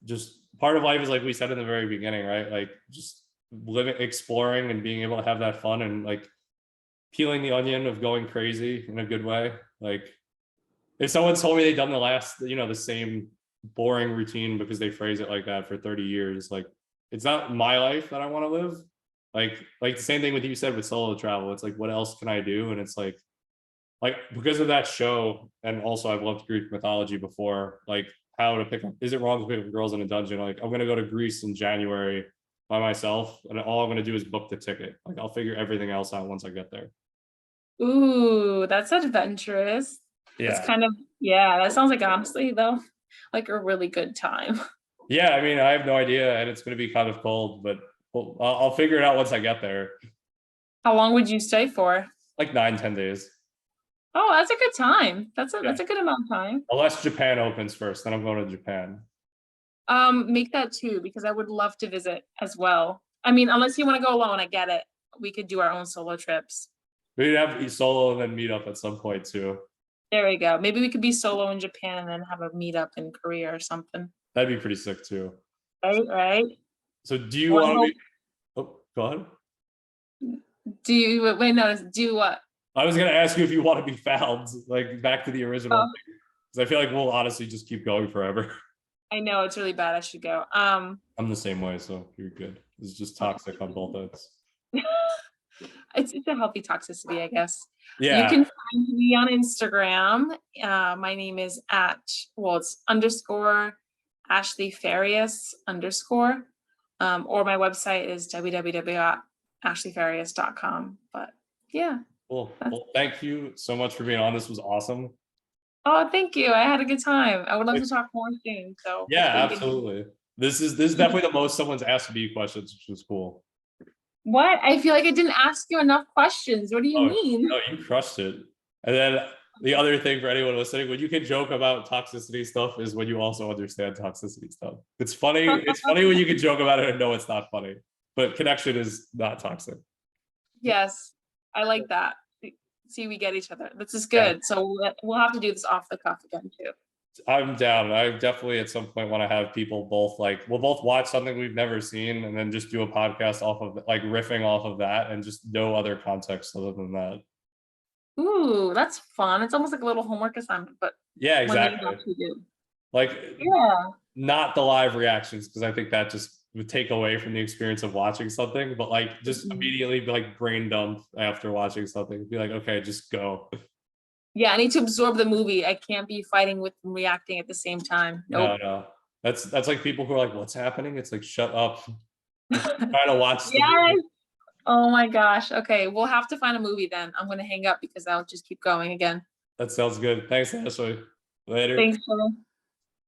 we said in the very beginning, right? Like, just living, exploring, and being able to have that fun, and like peeling the onion of going crazy in a good way. Like, if someone told me they'd done the same boring routine because they phrase it like that for 30 years, like, it's not my life that I want to live. Like the same thing with you said with solo travel. It's like, what else can I do? And it's like because of that show, and also I've loved Greek mythology before. Like, how to pick up? Is it wrong to pick up girls in a dungeon? Like, I'm gonna go to Greece in January by myself, and all I'm gonna do is book the ticket. Like, I'll figure everything else out once I get there. Ooh, that's adventurous. That's Yeah, kind of yeah, that sounds like honestly though, like a really good time. yeah. I mean, I have no idea, and it's gonna be kind of cold, but I'll figure it out once I get there. How long would you stay for? Like 9, 10 days. Oh, that's a good time. Yeah, That's a good amount of time. unless Japan opens first, then I'm going to Japan. Make that too, because I would love to visit as well. I mean, unless you want to go alone, I get it. We could do our own solo trips. We'd have solo and then meet up at some point too. There we go. Maybe we could be solo in Japan and then have a meetup in Korea or something. That'd be pretty sick too. Right, right. So do you Well, I want to hope, be? Oh, go ahead. do you wait, no, do what? I was gonna ask you if you want to be found, like back to the original Oh, thing, because I feel like we'll honestly just keep going forever. I know it's really bad. I should go. I'm the same way, so you're good. It's just Okay. toxic on both ends. It's a healthy toxicity, I guess. You Yeah. can find me on Instagram. My name is it's underscore Ashley Farias underscore. Or my website is www.ashleyfarias.com. But yeah. Cool. Well, thank you so much for being on. This was awesome. Oh, thank you. I had a good time. I would love to talk more soon. So Yeah, hopefully we can. absolutely. This is definitely the most someone's asked me questions, which was cool. What? I feel like I didn't ask you enough questions. What do you Oh mean? no, you crushed it. And then the other thing for anyone listening, when you can joke about toxicity stuff is when you also understand toxicity stuff. It's funny. It's funny when you can joke about it and know it's not funny. But connection is not toxic. Yes, I like that. See, we get each other. This is Yeah, good. So we'll have to do this off the cuff again too. I'm down. I definitely at some point want to have people both like we'll both watch something we've never seen and then just do a podcast off of like riffing off of that and just no other context other than that. Ooh, that's fun. It's almost like a little homework assignment, but Yeah, one that you exactly. actually do. Like, Yeah. not the live reactions because I think that just would take away from the experience of watching something, but like just Mhm. immediately be like brain dump after watching something. Be like, okay, just go. Yeah, I need to absorb the movie. I can't be fighting with and reacting at the same time. No, Nope. no. That's like people who are like, what's happening? It's like, shut up. I'm trying to watch the Yes. movie. Oh my gosh. Okay, we'll have to find a movie then. I'm gonna hang up because I'll just keep going again. That sounds good. Thanks, Ashley. Later. Thanks, Phil.